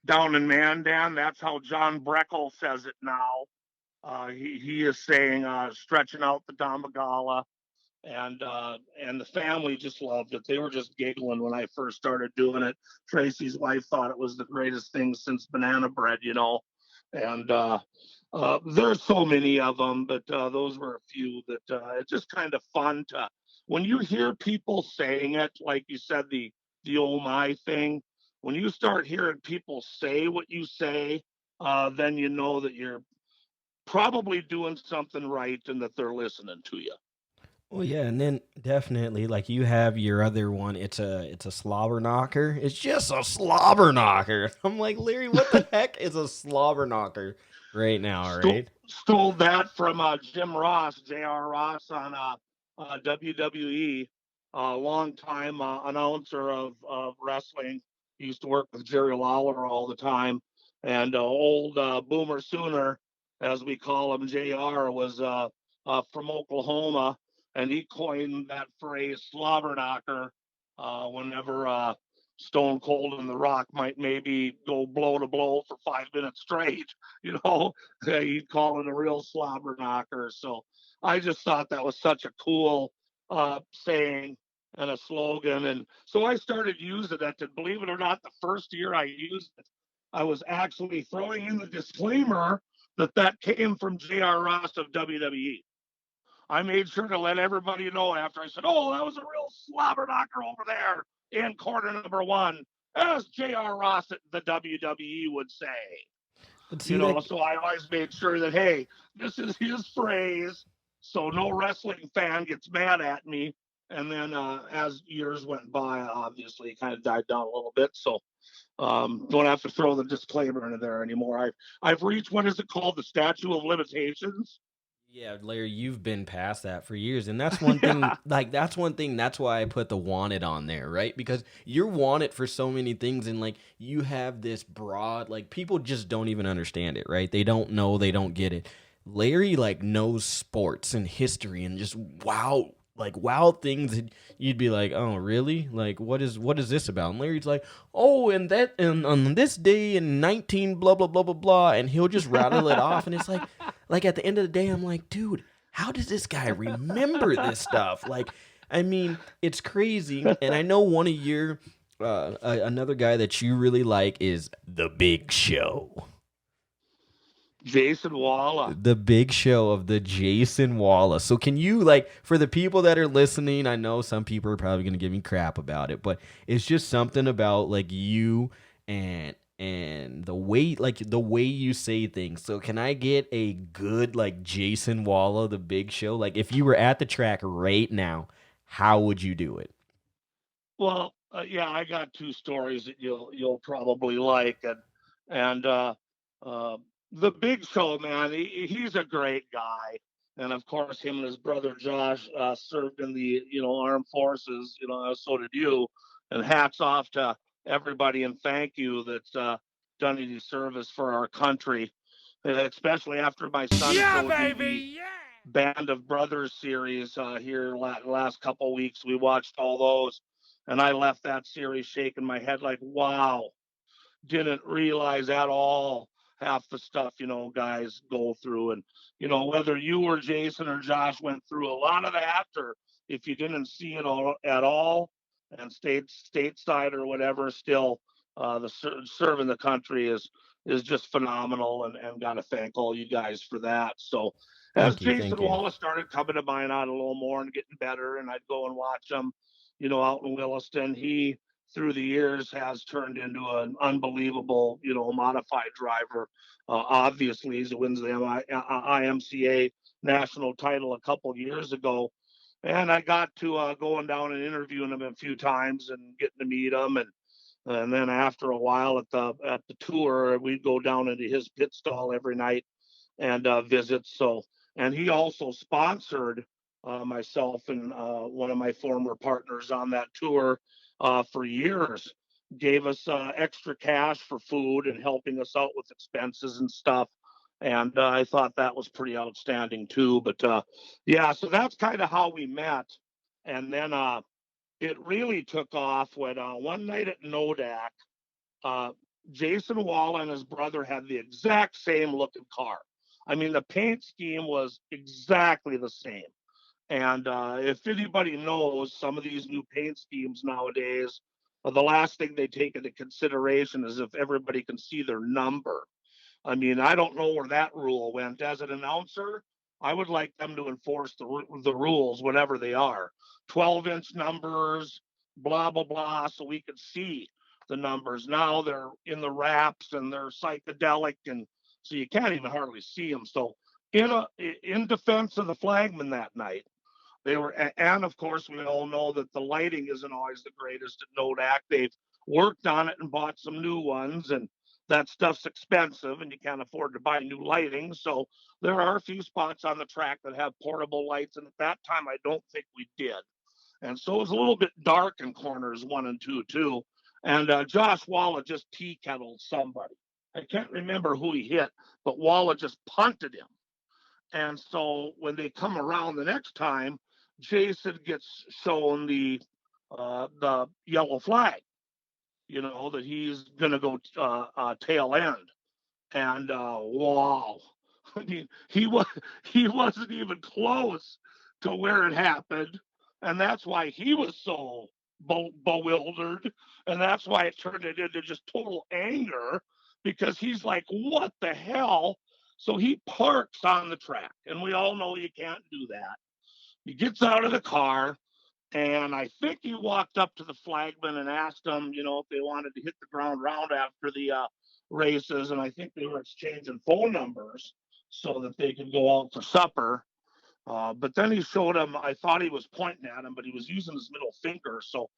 down in Mandan, that's how John Breckel says it now. He is saying, stretching out the Damagala, and the family just loved it. They were just giggling when I first started doing it. Tracy's wife thought it was the greatest thing since banana bread, and there's so many of them, but those were a few that it's just kind of fun to, when you hear people saying it, like you said, the oh my thing. When you start hearing people say what you say, then you know that you're probably doing something right and that they're listening to you. well, yeah, and then definitely, like, you have your other one. It's a slobber knocker. It's just a slobber knocker. I'm like, Larry, what the heck is a slobber knocker right now, right? Stole that from Jim Ross, J.R. Ross on WWE, a long time announcer of wrestling. He used to work with Jerry Lawler all the time. And old Boomer Sooner, as we call him, JR, was from Oklahoma, and he coined that phrase slobber knocker whenever Stone Cold and The Rock might maybe go blow to blow for 5 minutes straight. He'd call it a real slobber knocker. So I just thought that was such a cool saying and a slogan. And so I started using it. And believe it or not, the first year I used it, I was actually throwing in the disclaimer that came from J.R. Ross of WWE. I made sure to let everybody know after I said, "Oh, that was a real slobber knocker over there in corner number 1," as J.R. Ross at the WWE would say. But see, that So I always made sure that, hey, this is his phrase, so no wrestling fan gets mad at me. And then as years went by, obviously it kind of died down a little bit. So don't have to throw the disclaimer into there anymore. I've reached, what is it called, the statute of limitations. Yeah, Larry, you've been past that for years. And that's one thing, Yeah. like, that's one thing, that's why I put the wanted on there, right? Because you're wanted for so many things. And, like, you have this broad, like, people just don't even understand it, right? They don't know, they don't get it. Larry, like, knows sports and history and just wow, like, wow things that you'd be like, oh, really? Like, what is this about? And Larry's like, oh, and that, and on this day in 19, blah, blah, blah, blah, blah. And he'll just rattle it off. And it's like at the end of the day, I'm like, dude, how does this guy remember this stuff? Like, I mean, it's crazy. And I know one of your another guy that you really like is the Big Show. Jason Walla. The Big Show of the Jason Wallace. So can you, like, for the people that are listening, I know some people are probably gonna give me crap about it, but it's just something about like you and the way you say things. So can I get a good like Jason Walla, the Big Show? Like if you were at the track right now, how would you do it? Well, yeah, I got two stories that you'll probably like, and uh, the Big Show, man, he's a great guy, and of course, him and his brother Josh served in the armed forces, so did you, and hats off to everybody, and thank you that's done any service for our country, especially after my son Yeah, showed me the baby. Yeah. Band of Brothers series here last couple weeks. We watched all those, and I left that series shaking my head like, wow, didn't realize at all half the stuff guys go through, and whether you or Jason or Josh went through a lot of that, or if you didn't see it all at all and stayed stateside or whatever, still the serving the country is just phenomenal, and got to thank all you guys for that. So as Thank you, Jason thank you. Wallace started coming to mine out a little more and getting better, and I'd go and watch him out in Williston, he through the years has turned into an unbelievable, modified driver. Obviously, he wins the IMCA national title a couple years ago, and I got to going down and interviewing him a few times and getting to meet him, and then after a while at the tour, we'd go down into his pit stall every night and visit. So, and he also sponsored myself and one of my former partners on that tour for years. Gave us extra cash for food and helping us out with expenses and stuff. And I thought that was pretty outstanding too. But yeah, so that's kind of how we met. And then it really took off when one night at Nodak, uh, Jason Wall and his brother had the exact same looking car. I mean, the paint scheme was exactly the same. And if anybody knows some of these new paint schemes nowadays, the last thing they take into consideration is if everybody can see their number. I mean, I don't know where that rule went. As an announcer, I would like them to enforce the rules, whatever they are. 12-inch numbers, blah, blah, blah, so we could see the numbers. Now they're in the wraps and they're psychedelic, and so you can't even hardly see them. So, in defense of the flagman that night, they were, and of course, we all know that the lighting isn't always the greatest at Nodak. They've worked on it and bought some new ones, and that stuff's expensive, and you can't afford to buy new lighting. So there are a few spots on the track that have portable lights, and at that time, I don't think we did. And so it was a little bit dark in corners one and two, too. And Josh Walla just tea kettled somebody. I can't remember who he hit, but Walla just punted him. And so when they come around the next time, Jason gets shown the yellow flag, that he's going to go tail end. And wow, I mean, he wasn't even close to where it happened, and that's why he was so bewildered, and that's why it turned it into just total anger, because he's like, "What the hell?" So he parks on the track, and we all know you can't do that. He gets out of the car, and I think he walked up to the flagman and asked them, if they wanted to hit the ground round after the races. And I think they were exchanging phone numbers so that they could go out for supper. But then he showed him. I thought he was pointing at him, but he was using his middle finger. So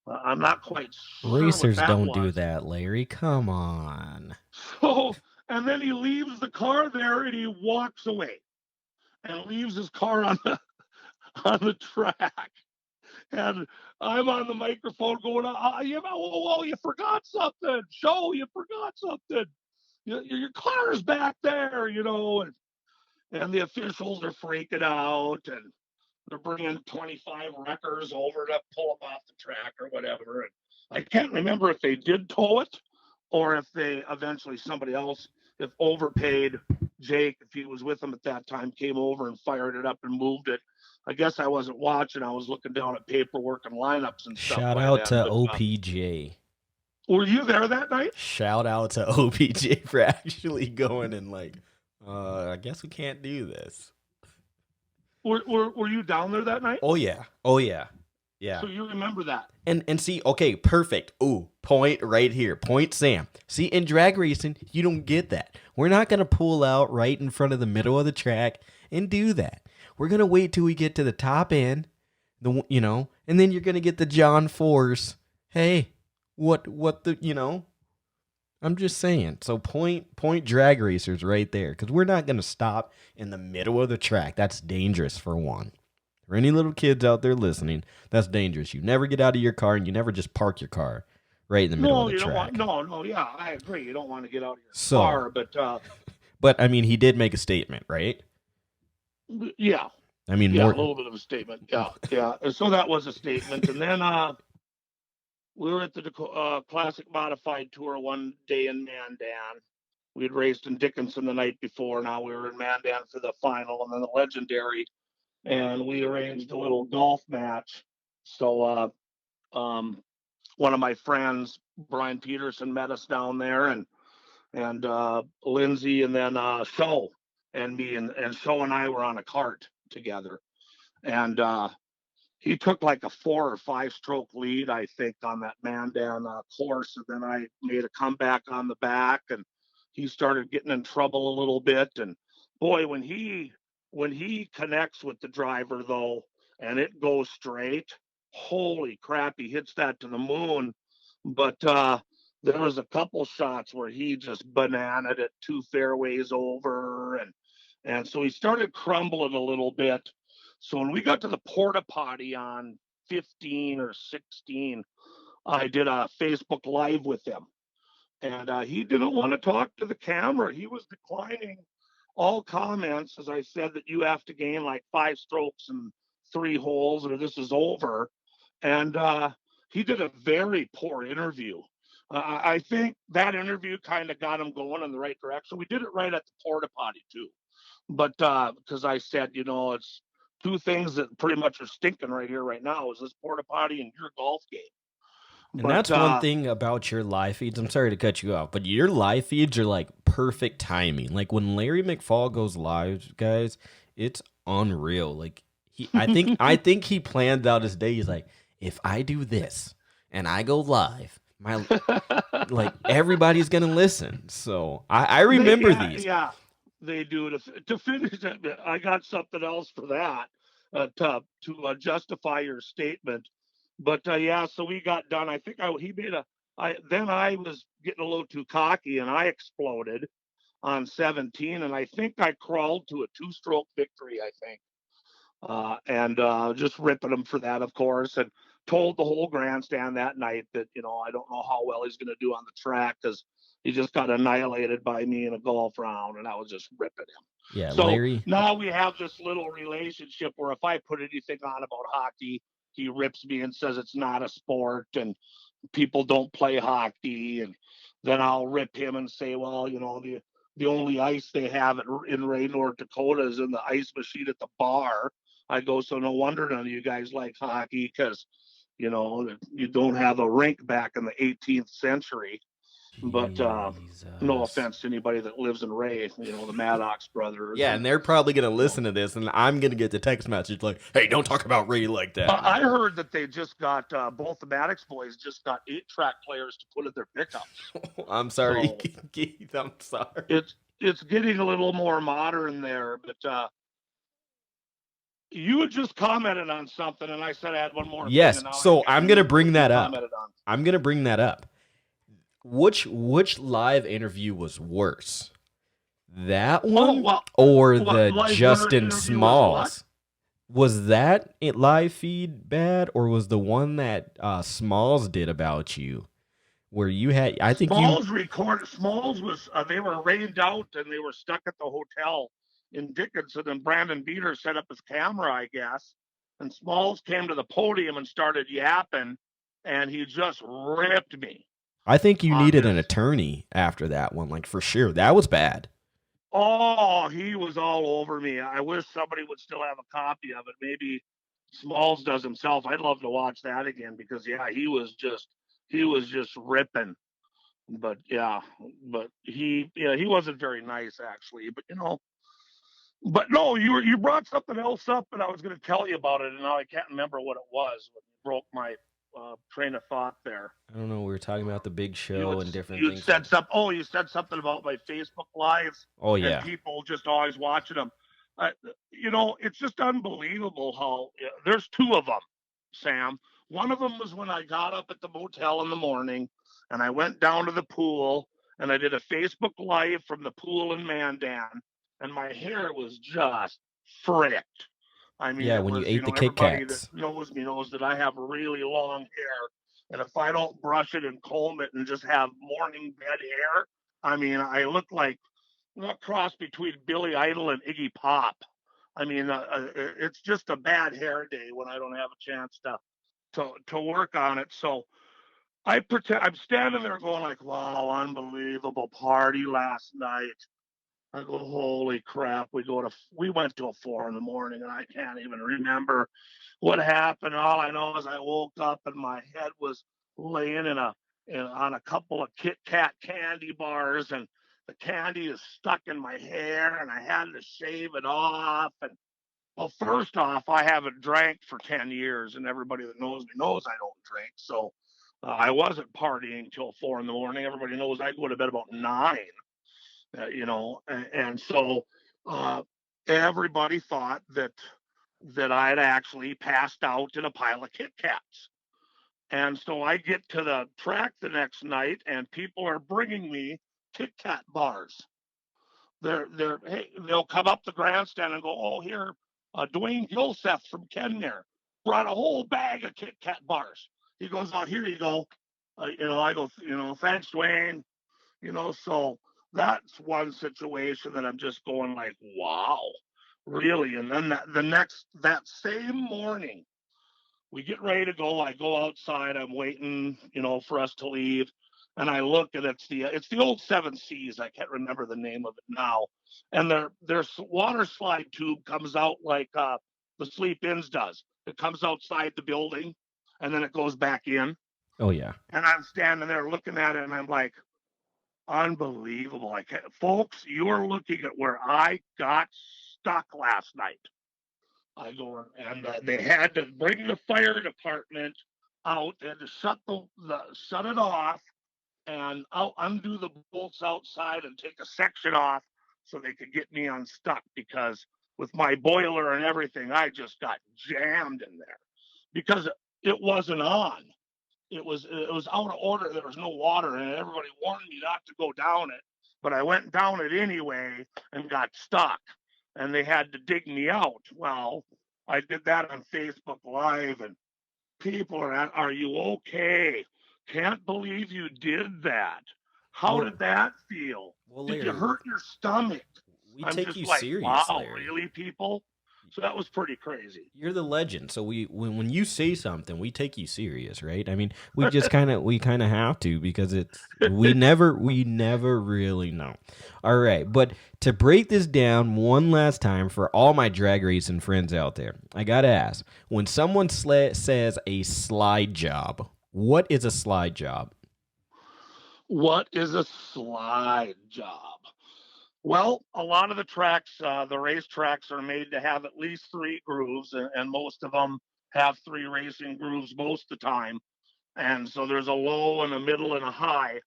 I'm not quite sure what Racers that don't do was. that, Larry. Come on. So and then he leaves the car there and he walks away and leaves his car on the on the track. And I'm on the microphone going, you forgot something. Show you forgot something. Your car is back there, and the officials are freaking out, and they're bringing 25 wreckers over to pull them off the track or whatever. And I can't remember if they did tow it or if they eventually somebody else, if overpaid Jake, if he was with them at that time, came over and fired it up and moved it. I guess I wasn't watching. I was looking down at paperwork and lineups and stuff Shout by out then. to But OPJ. were you there that night? Shout out to OPJ for actually going and like, I guess we can't do this. Were you down there that night? Oh yeah. Oh yeah. Yeah. So you remember that? And see, okay, perfect. Ooh, point right here. Point Sam. See, in drag racing, you don't get that. We're not gonna pull out right in front of the middle of the track and do that. We're gonna wait till we get to the top end, and then you're gonna get the John Force. Hey, what the. I'm just saying. So point drag racers right there, because we're not gonna stop in the middle of the track. That's dangerous for one. For any little kids out there listening, that's dangerous. You never get out of your car and you never just park your car right in the middle of the track. Yeah, I agree. You don't want to get out of your So, car, but I mean, he did make a statement, right? yeah, I mean, yeah, more. a little bit of a statement. Yeah, yeah. And so that was a statement, and then we were at the Classic Modified Tour one day in Mandan. We had raced in Dickinson the night before. Now we were in Mandan for the final, and then the Legendary, and we arranged a little golf match. So one of my friends, Brian Peterson, met us down there, and Lindsay, and then Show and me, and Show and I were on a cart together, and he took like a 4 or 5 stroke lead, I think, on that Mandan course, and then I made a comeback on the back, and he started getting in trouble a little bit, and boy, when he connects with the driver though, and it goes straight, holy crap, he hits that to the moon. But there was a couple shots where he just bananaed it 2 fairways over, and so he started crumbling a little bit. So when we got to the porta potty on 15 or 16, I did a Facebook Live with him, and he didn't want to talk to the camera. He was declining all comments, as I said, that you have to gain like 5 strokes and 3 holes or this is over. And he did a very poor interview. I think that interview kind of got him going in the right direction. We did it right at the porta potty too, but because I said, it's two things that pretty much are stinking right here, right now, is this porta potty and your golf game. And But that's one thing about your live feeds. I'm sorry to cut you off, but your live feeds are like perfect timing. Like when Larry McFall goes live, guys, it's unreal. Like I think he planned out his day. He's like, if I do this and I go live, my like everybody's gonna listen. So I remember these. Yeah, they do. To finish it, I got something else for that to justify your statement. But yeah, so we got done. I think he made a. I was getting a little too cocky and I exploded on 17, and I think I crawled to a 2-stroke victory. I think, and just ripping him for that, of course, and told the whole grandstand that night that I don't know how well he's going to do on the track because he just got annihilated by me in a golf round, and I was just ripping him. Yeah, So Larry. now we have this little relationship where if I put anything on about hockey, he rips me and says it's not a sport and people don't play hockey, and then I'll rip him and say, well, the only ice they have in Ray, North Dakota is in the ice machine at the bar. I go, so no wonder none of you guys like hockey because, you don't have a rink back in the 18th century. But no Jesus. offense to anybody that lives in Ray, the Maddox brothers. Yeah, and they're probably gonna listen to this, and I'm gonna get the text message like, "Hey, don't talk about Ray like that." I heard that they just got both the Maddox boys just got 8-track players to put in their pickups. I'm sorry, So Keith. I'm sorry. it's getting a little more modern there, but You had just commented on something, and I said I had one more thing, Yes. and now I So can't I'm gonna remember what bring you that up. commented on. I'm gonna bring that up. Which live interview was worse? That Oh, one well, or what the live Justin interview was what? Smalls? Was that it live feed bad, or was the one that Smalls did about you, where you had? I think you. Smalls was they were rained out and they were stuck at the hotel in Dickinson, and Brandon Beater set up his camera, I guess. And Smalls came to the podium and started yapping, and he just ripped me I think you on needed an this. attorney after that one, like for sure. That was bad. Oh, he was all over me. I wish somebody would still have a copy of it. Maybe Smalls does himself. I'd love to watch that again because yeah, he was just ripping. But yeah, but he wasn't very nice actually. But but no, you brought something else up, and I was going to tell you about it, and now I can't remember what it was. What broke my train of thought there. I don't know. We were talking about the big You show had and different you'd things. said something. Oh, you said something about my Facebook lives Oh and yeah, people just always watching them. Uh, it's just unbelievable how there's two of them, Sam. One of them was when I got up at the motel in the morning and I went down to the pool and I did a Facebook live from the pool in Mandan, and my hair was just fricked. I mean, yeah. it When you was, ate the Kit everybody that Kats. knows me knows that I have really long hair. And if I don't brush it and comb it and just have morning bed hair, I mean, I look like a cross between Billy Idol and Iggy Pop. I mean, it's just a bad hair day when I don't have a chance to work on it. So I pretend I'm standing there going like, "Wow, unbelievable party last night." I go, "Holy crap!" We went to a 4 in the morning, and I can't even remember what happened. All I know is I woke up and my head was laying on a couple of Kit Kat candy bars, and the candy is stuck in my hair, and I had to shave it off. And well, first off, I haven't drank for 10 years, and everybody that knows me knows I don't drink. So I wasn't partying till 4 in the morning. Everybody knows I go to bed about 9. And so uh, everybody thought that I had actually passed out in a pile of Kit Kats. And so I get to the track the next night, and people are bringing me Kit Kat bars. They'll come up the grandstand and go, "Oh, here, Dwayne Gilseth from Kenmare brought a whole bag of Kit Kat bars." He goes, "Oh, here you go." I go, "Thanks, Dwayne." So that's one situation that I'm just going like, wow, really. And then that same morning, we get ready to go. I go outside. I'm waiting, for us to leave, and I look, and it's the old Seven Seas. I can't remember the name of it now. And their water slide tube comes out like the Sleep Inns does. It comes outside the building, and then it goes back in. Oh yeah. And I'm standing there looking at it, and I'm like, unbelievable. Folks, you're looking at where I got stuck last night. I go and they had to bring the fire department out and to shut it off and undo the bolts outside and take a section off so they could get me unstuck because with my boiler and everything, I just got jammed in there because it wasn't on. It was out of order. There was no water in it. Everybody warned me not to go down it, but I went down it anyway and got stuck. And they had to dig me out. Well, I did that on Facebook Live, and people are you okay? Can't believe you did that. How Well, did that feel? well, Did you Larry, hurt your stomach? we I'm take just you like, serious, wow, Larry. really, people? So that was pretty crazy. You're the legend. So when you say something, we take you serious, right? I mean, we kind of have to because we never really know. All right, but to break this down one last time for all my drag racing friends out there, I got to ask, when someone says a slide job, what is a slide job? What is a slide job? Well, a lot of the race tracks are made to have at least three grooves, and most of them have three racing grooves most of the time. And so there's a low and a middle and a high.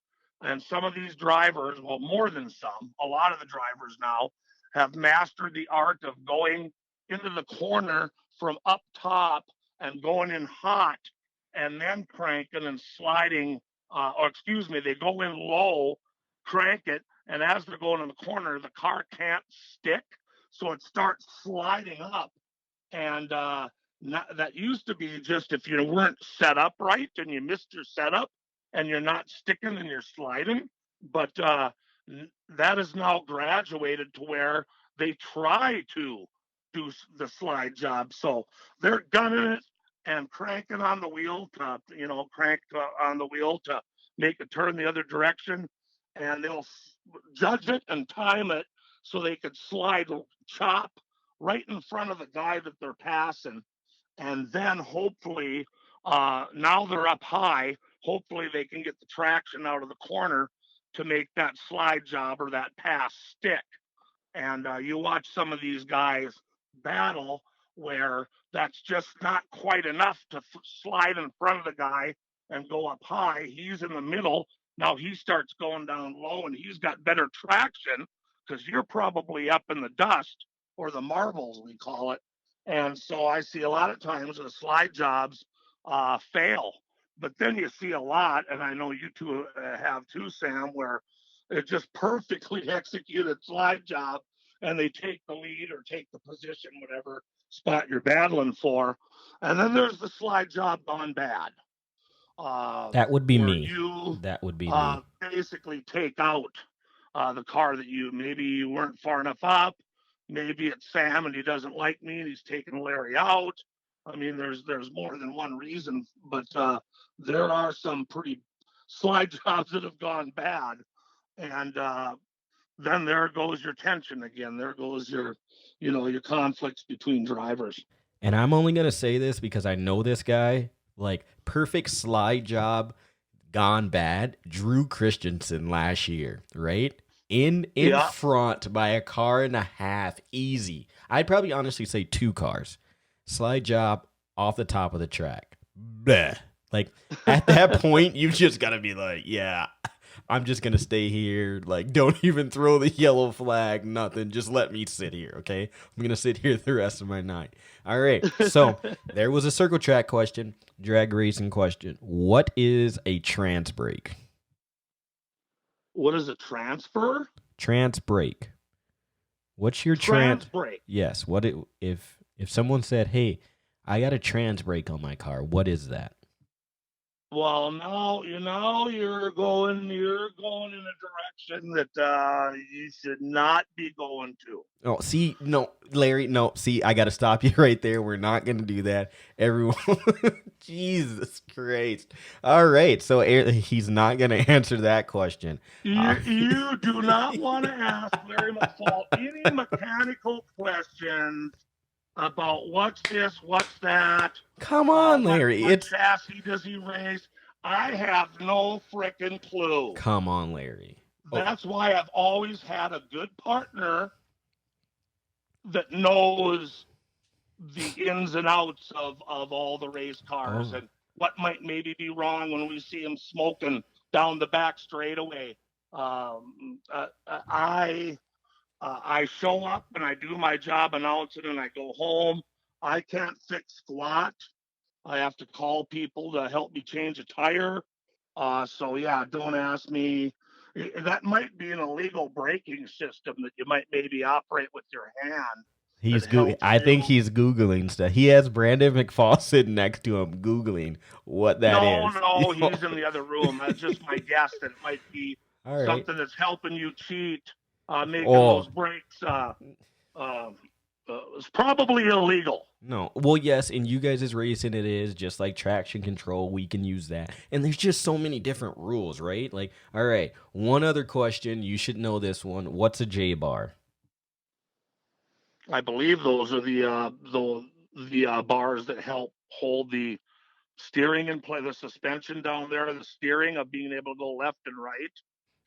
And some of these drivers, well, more than some, a lot of the drivers now have mastered the art of going into the corner from up top and going in hot and then cranking and sliding, or excuse me, they go in low, crank it, and as they're going in the corner, the car can't stick, so it starts sliding up. And that used to be just if you weren't set up right and you missed your setup and you're not sticking and you're sliding. But that is now graduated to where they try to do the slide job. So they're gunning it and cranking on the wheel to, crank on the wheel to make it turn the other direction. And they'll judge it and time it so they could slide chop right in front of the guy that they're passing. And then hopefully, now they're up high, hopefully they can get the traction out of the corner to make that slide job or that pass stick. And you watch some of these guys battle where that's just not quite enough to slide in front of the guy and go up high. He's in the middle. Now he starts going down low and he's got better traction because you're probably up in the dust or the marbles, we call it. And so I see a lot of times the slide jobs fail. But then you see a lot, and I know you two have too, Sam, where it's just perfectly executed slide job, and they take the lead or take the position, whatever spot you're battling for. And then there's the slide job gone bad. That would be me. You, that would be me. Basically take out the car that maybe you weren't far enough up. Maybe it's Sam and he doesn't like me and he's taking Larry out. I mean, there's more than one reason, but there are some pretty slide jobs that have gone bad. And then there goes your tension again. There goes your conflicts between drivers. And I'm only going to say this because I know this guy. Like, perfect slide job gone bad. Drew Christensen last year, right? In front by a car and a half, easy. I'd probably honestly say 2 cars. Slide job off the top of the track. Bleh. Like, at that point, you just got to be like, yeah, I'm just going to stay here. Like, don't even throw the yellow flag, nothing. Just let me sit here, okay? I'm going to sit here the rest of my night. All right, so there was a circle track question, drag racing question. What is a trans brake? What is a transfer? Trans brake. What's your trans brake? Yes. If someone said, "Hey, I got a trans brake on my car," what is that? Well, now you're going in a direction that you should not be going to. Oh, see, no, Larry, no, see, I got to stop you right there. We're not going to do that. Everyone, Jesus Christ. All right, so he's not going to answer that question. You do not want to ask Larry McFall any mechanical questions about what's this, what's that. Come on, Larry. What chassis does he race? I have no frickin' clue. Come on, Larry. That's why I've always had a good partner that knows the ins and outs of all the race cars and what might maybe be wrong when we see him smoking down the back straightaway. I show up and I do my job announcing and I go home. I can't fix squat. I have to call people to help me change a tire. So yeah, don't ask me. That might be an illegal braking system that you might maybe operate with your hand. I think he's Googling stuff. He has Brandon McFall sitting next to him Googling what that is. No, he's in the other room. That's just my guess that it might be something that's helping you cheat. Making those brakes it's probably illegal. No. Well, yes, in you guys' racing it is, just like traction control, we can use that. And there's just so many different rules, right? Like, all right, one other question, you should know this one. What's a J-bar? I believe those are the bars that help hold the steering and play the suspension down there, the steering of being able to go left and right.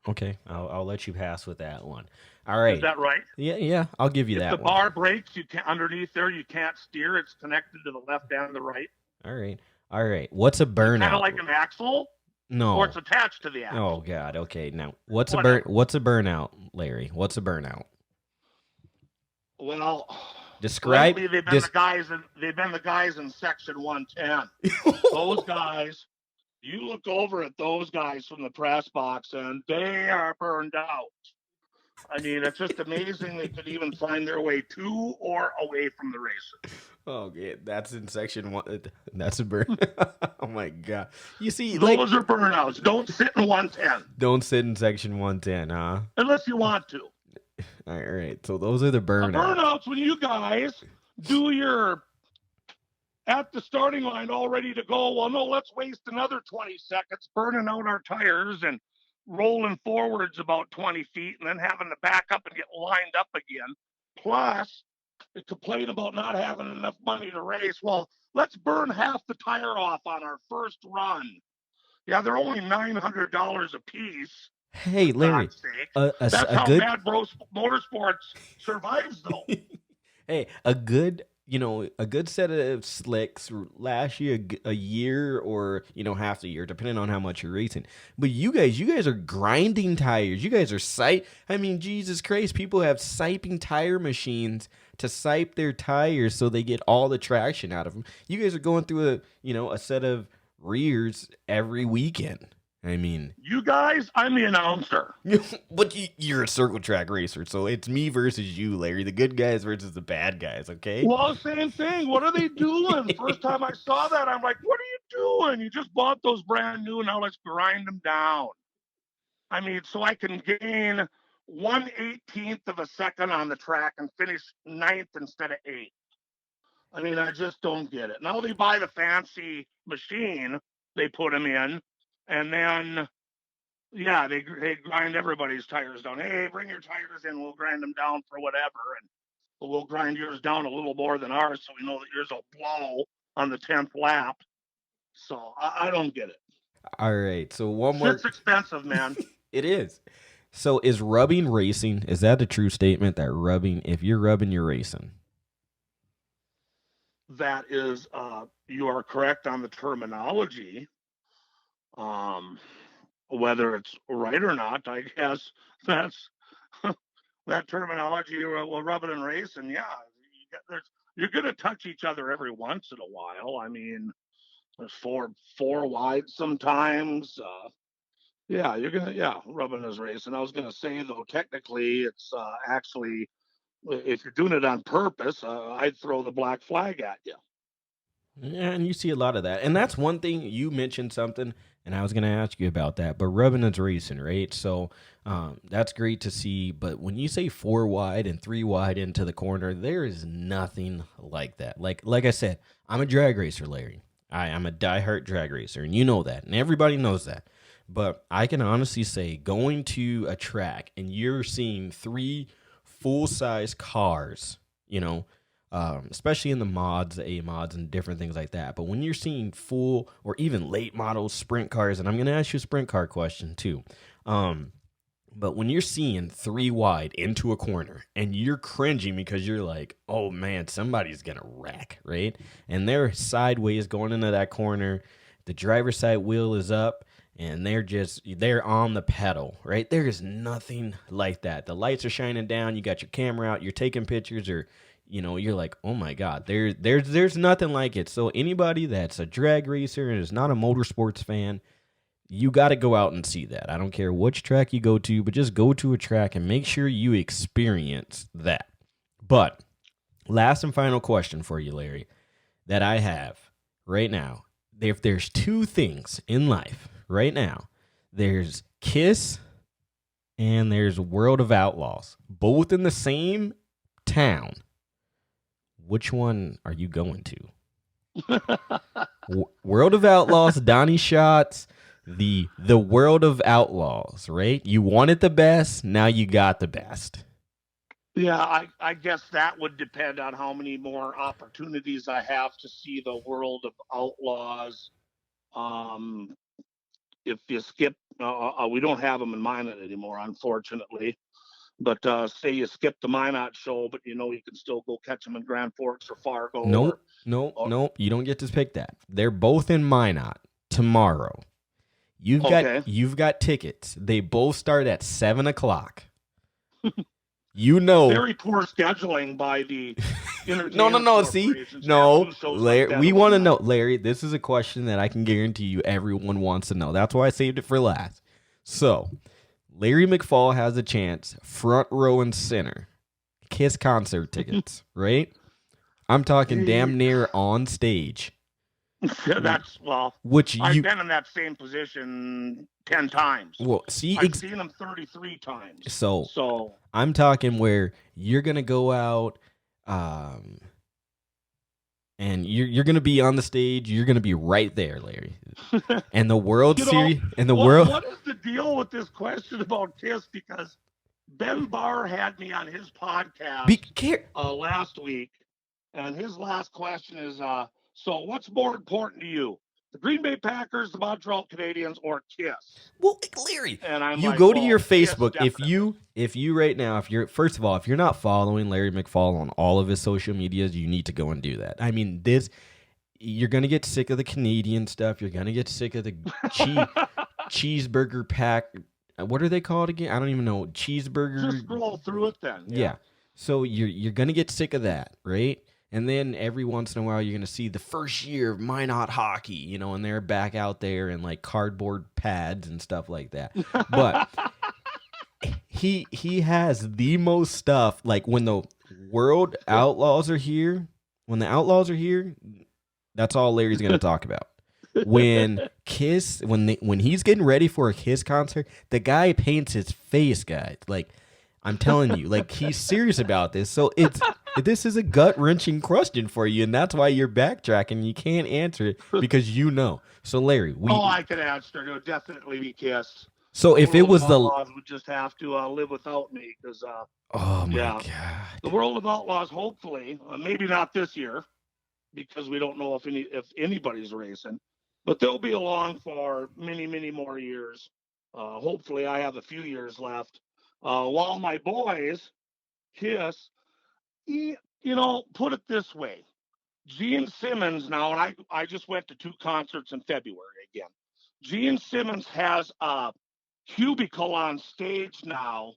Okay, I'll let you pass with that one. All right. Is that right? Yeah, I'll give you that one. If the bar breaks, you can't underneath there. You can't steer. It's connected to the left and the right. All right. What's a burnout? Kind of like an axle. No. Or it's attached to the axle. Oh God. Okay. Now, what's a burnout, Larry? What's a burnout? Well, Describe Lately, this. they've been the guys in section 110. Those guys, you look over at those guys from the press box, and they are burned out. I mean, it's just amazing they could even find their way to or away from the races. Oh, yeah, that's in section one. That's a burn. Oh my god! You see, like, Those are burnouts. Don't sit in 110 don't sit in section 110, huh? unless you want to. All right, so those are the A burnouts. burnout's when you guys do your at the starting line all ready to go. Well, no, let's waste another 20 seconds burning out our tires and rolling forwards about 20 feet and then having to back up and get lined up again. Plus, they complain about not having enough money to race. Well, let's burn half the tire off on our first run. Yeah, they're only $900 a piece. Hey, For Larry, God's sake. a That's how good Mad Bros Motorsports survives, though. hey, a good, a good set of slicks last you a year or, half a year, depending on how much you're racing. But you guys are grinding tires. You guys are I mean, Jesus Christ, people have siping tire machines to sipe their tires so they get all the traction out of them. You guys are going through a set of rears every weekend. I mean, You guys, I'm the announcer. but you're a circle track racer, so it's me versus you, Larry. The good guys versus the bad guys, okay? Well, same thing. What are they doing? First time I saw that, I'm like, what are you doing? You just bought those brand new, now let's grind them down. I mean, so I can gain 1/18th of a second on the track and finish ninth instead of eighth. I mean, I just don't get it. Now they buy the fancy machine, they put them in, and then yeah, they grind everybody's tires down. Hey, bring your tires in. We'll grind them down for whatever, and we'll grind yours down a little more than ours, so we know that yours will blow on the 10th lap. So I don't get it. All right, so one more. Shit's expensive, man. It is. So is rubbing racing? Is that a true statement that rubbing? If you're rubbing, you're racing. That is, you are correct on the terminology. Whether it's right or not, I guess that's that terminology will rub it and race. And yeah, you're going to touch each other every once in a while. I mean, there's four wide sometimes. Yeah, you're going to, rubbing is racing. I was going to say, though, technically, it's actually, if you're doing it on purpose, I'd throw the black flag at you. Yeah, and you see a lot of that. And that's one thing you mentioned something, and I was going to ask you about that. But rubbing is racing, right? So that's great to see. But when you say 4 wide and 3 wide into the corner, there is nothing like that. Like I said, I'm a drag racer, Larry. I'm a diehard drag racer, and you know that, and everybody knows that. But I can honestly say going to a track and you're seeing 3 full-size cars, especially in the mods, the A mods, and different things like that. But when you're seeing full or even late model sprint cars, and I'm going to ask you a sprint car question too. But when you're seeing 3 wide into a corner and you're cringing because you're like, oh man, somebody's going to wreck, right? And they're sideways going into that corner. The driver's side wheel is up. And they're on the pedal, right? There is nothing like that. The lights are shining down. You got your camera out. You're taking pictures, or you're like, oh my god, there's nothing like it. So anybody that's a drag racer and is not a motorsports fan, you got to go out and see that. I don't care which track you go to, but just go to a track and make sure you experience that. But last and final question for you, Larry, that I have right now: if there's 2 things in life right now, there's Kiss and there's World of Outlaws, both in the same town. Which one are you going to? World of Outlaws, Donnie Schatz, the World of Outlaws, right? You wanted the best, now you got the best. Yeah, I guess that would depend on how many more opportunities I have to see the World of Outlaws. If you skip, we don't have them in Minot anymore, unfortunately. But say you skip the Minot show, but you can still go catch them in Grand Forks or Fargo. Nope. You don't get to pick that. They're both in Minot tomorrow. You've got tickets. They both start at 7:00. Very poor scheduling by the entertainment No. See, corporations to have no, two shows like Larry. that We in one want to know, night. Larry. This is a question that I can guarantee you everyone wants to know. That's why I saved it for last. So, Larry McFall has a chance, front row and center, Kiss concert tickets, right? I'm talking damn near on stage. Which I've you been in that same position 10 times. well see. I've seen them 33 times. So So I'm talking where you're gonna go out, um, and you're gonna be on the stage. You're gonna be right there, Larry. And the World Series, and the world. what is the deal with this question about Kiss? Because Ben Barr had me on his podcast last week, and his last question is, so what's more important to you, the Green Bay Packers, the Montreal Canadiens, or Kiss? Well, Larry, And I'm you like, go to well, your Kiss, Facebook. definitely. If you right now, if you're first of all, if you're not following Larry McFall on all of his social medias, you need to go and do that. I mean, you're gonna get sick of the Canadian stuff. You're gonna get sick of the cheeseburger pack. What are they called again? I don't even know. Cheeseburger. Just scroll through it then. Yeah. So you're gonna get sick of that, right? And then every once in a while, you're gonna see the first year of Minot hockey, and they're back out there in like cardboard pads and stuff like that. But he has the most stuff. Like when the World Outlaws are here, when the Outlaws are here, that's all Larry's gonna talk about. When Kiss, when he's getting ready for a Kiss concert, the guy paints his face, guys. Like, I'm telling you, like, he's serious about this. So this is a gut-wrenching question for you, and that's why you're backtracking. You can't answer it because you know. So, Larry, I could answer. It would definitely be Kiss. So if it was the Outlaws would just have to live without me because oh my god, the World of Outlaws, hopefully, maybe not this year because we don't know if anybody's racing, but they'll be along for many more years. Hopefully, I have a few years left. While my boys, Kiss, put it this way. Gene Simmons now, and I just went to 2 concerts in February again. Gene Simmons has a cubicle on stage now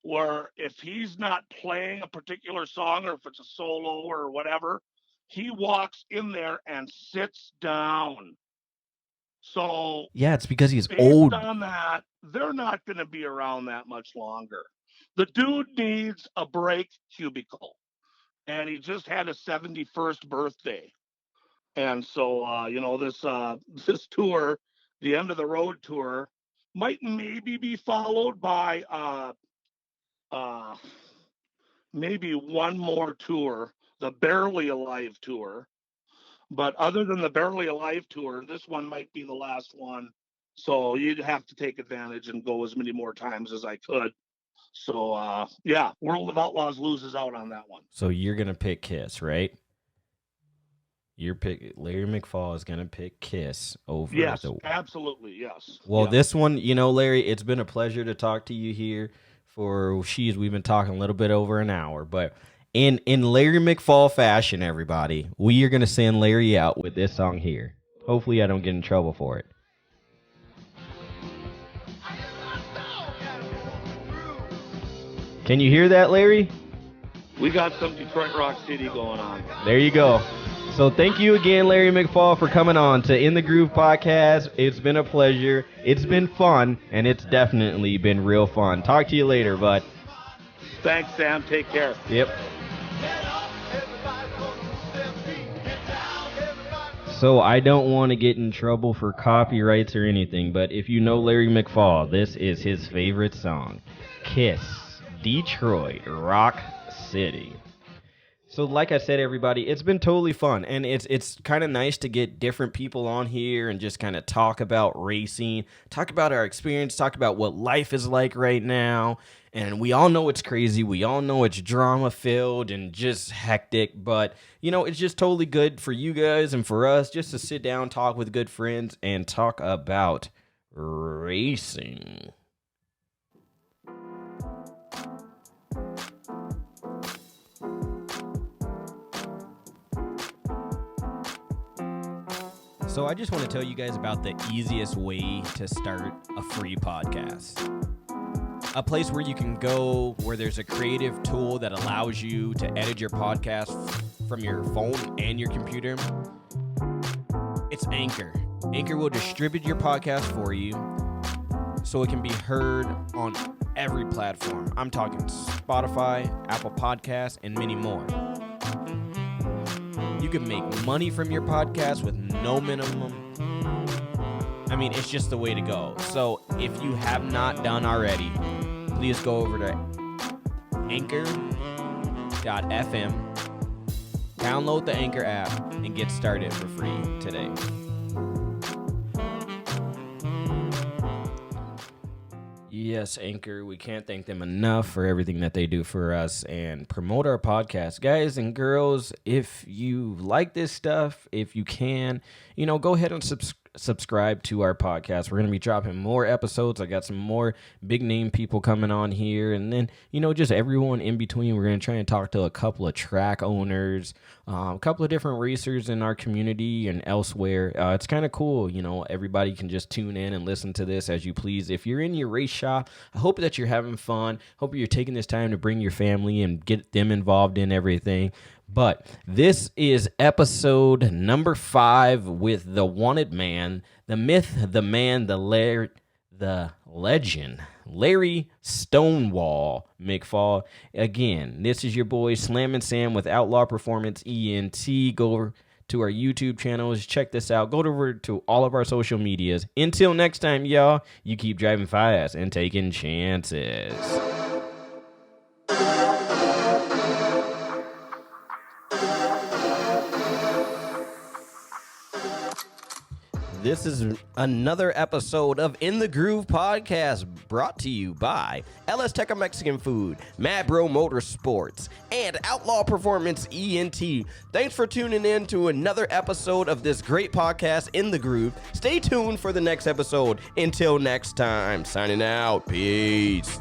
where if he's not playing a particular song or if it's a solo or whatever, he walks in there and sits down. So yeah, it's because he's based old. on that, they're not going to be around that much longer. The dude needs a break cubicle, and he just had his 71st birthday. And so, this tour, the end of the road tour, might maybe be followed by maybe one more tour, the Barely Alive tour. But other than the Barely Alive tour, this one might be the last one. So you'd have to take advantage and go as many more times as I could. So, World of Outlaws loses out on that one. So you're going to pick Kiss, right? Larry McFall is going to pick Kiss over. Yes, absolutely, yes. Well, this one, Larry, it's been a pleasure to talk to you here we've been talking a little bit over an hour, but in Larry McFall fashion, everybody, we are going to send Larry out with this song here. Hopefully I don't get in trouble for it. Can you hear that, Larry? We got some Detroit Rock City going on. There you go. So thank you again, Larry McFall, for coming on to In the Groove podcast. It's been a pleasure. It's been fun, and it's definitely been real fun. Talk to you later, bud. Thanks, Sam. Take care. Yep. So I don't want to get in trouble for copyrights or anything, but if you know Larry McFall, this is his favorite song, Kiss, Detroit Rock City. So like I said, everybody, it's been totally fun, and it's kind of nice to get different people on here and just kind of talk about racing, talk about our experience, talk about what life is like right now. And we all know it's crazy. We all know it's drama-filled and just hectic, but, it's just totally good for you guys and for us just to sit down, talk with good friends, and talk about racing. So I just want to tell you guys about the easiest way to start a free podcast. a place where you can go where there's a creative tool that allows you to edit your podcast from your phone and your computer. It's Anchor. Anchor will distribute your podcast for you so it can be heard on every platform. I'm talking Spotify, Apple Podcasts, and many more. You can make money from your podcast with no minimum. I mean, it's just the way to go. So if you have not done already, please go over to anchor.fm, download the Anchor app, and get started for free today. Yes, Anchor, we can't thank them enough for everything that they do for us and promote our podcast. Guys and girls, if you like this stuff, if you can, go ahead and subscribe to our podcast. We're going to be dropping more episodes. I got some more big name people coming on here. And then, just everyone in between. We're going to try and talk to a couple of track owners, a couple of different racers in our community and elsewhere. It's kind of cool. Everybody can just tune in and listen to this as you please. If you're in your race shop, I hope that you're having fun. Hope you're taking this time to bring your family and get them involved in everything. But this is episode number 5 with the wanted man, the myth, the man, the legend, Larry Stonewall McFall. Again, this is your boy Slam and Sam with Outlaw Performance ENT. Go over to our YouTube channels. Check this out. Go over to all of our social medias. Until next time, y'all, you keep driving fast and taking chances. This is another episode of In the Groove Podcast, brought to you by LS Teca Mexican Food, Mad Bro Motorsports, and Outlaw Performance ENT. Thanks for tuning in to another episode of this great podcast, In the Groove. Stay tuned for the next episode. Until next time, signing out. Peace.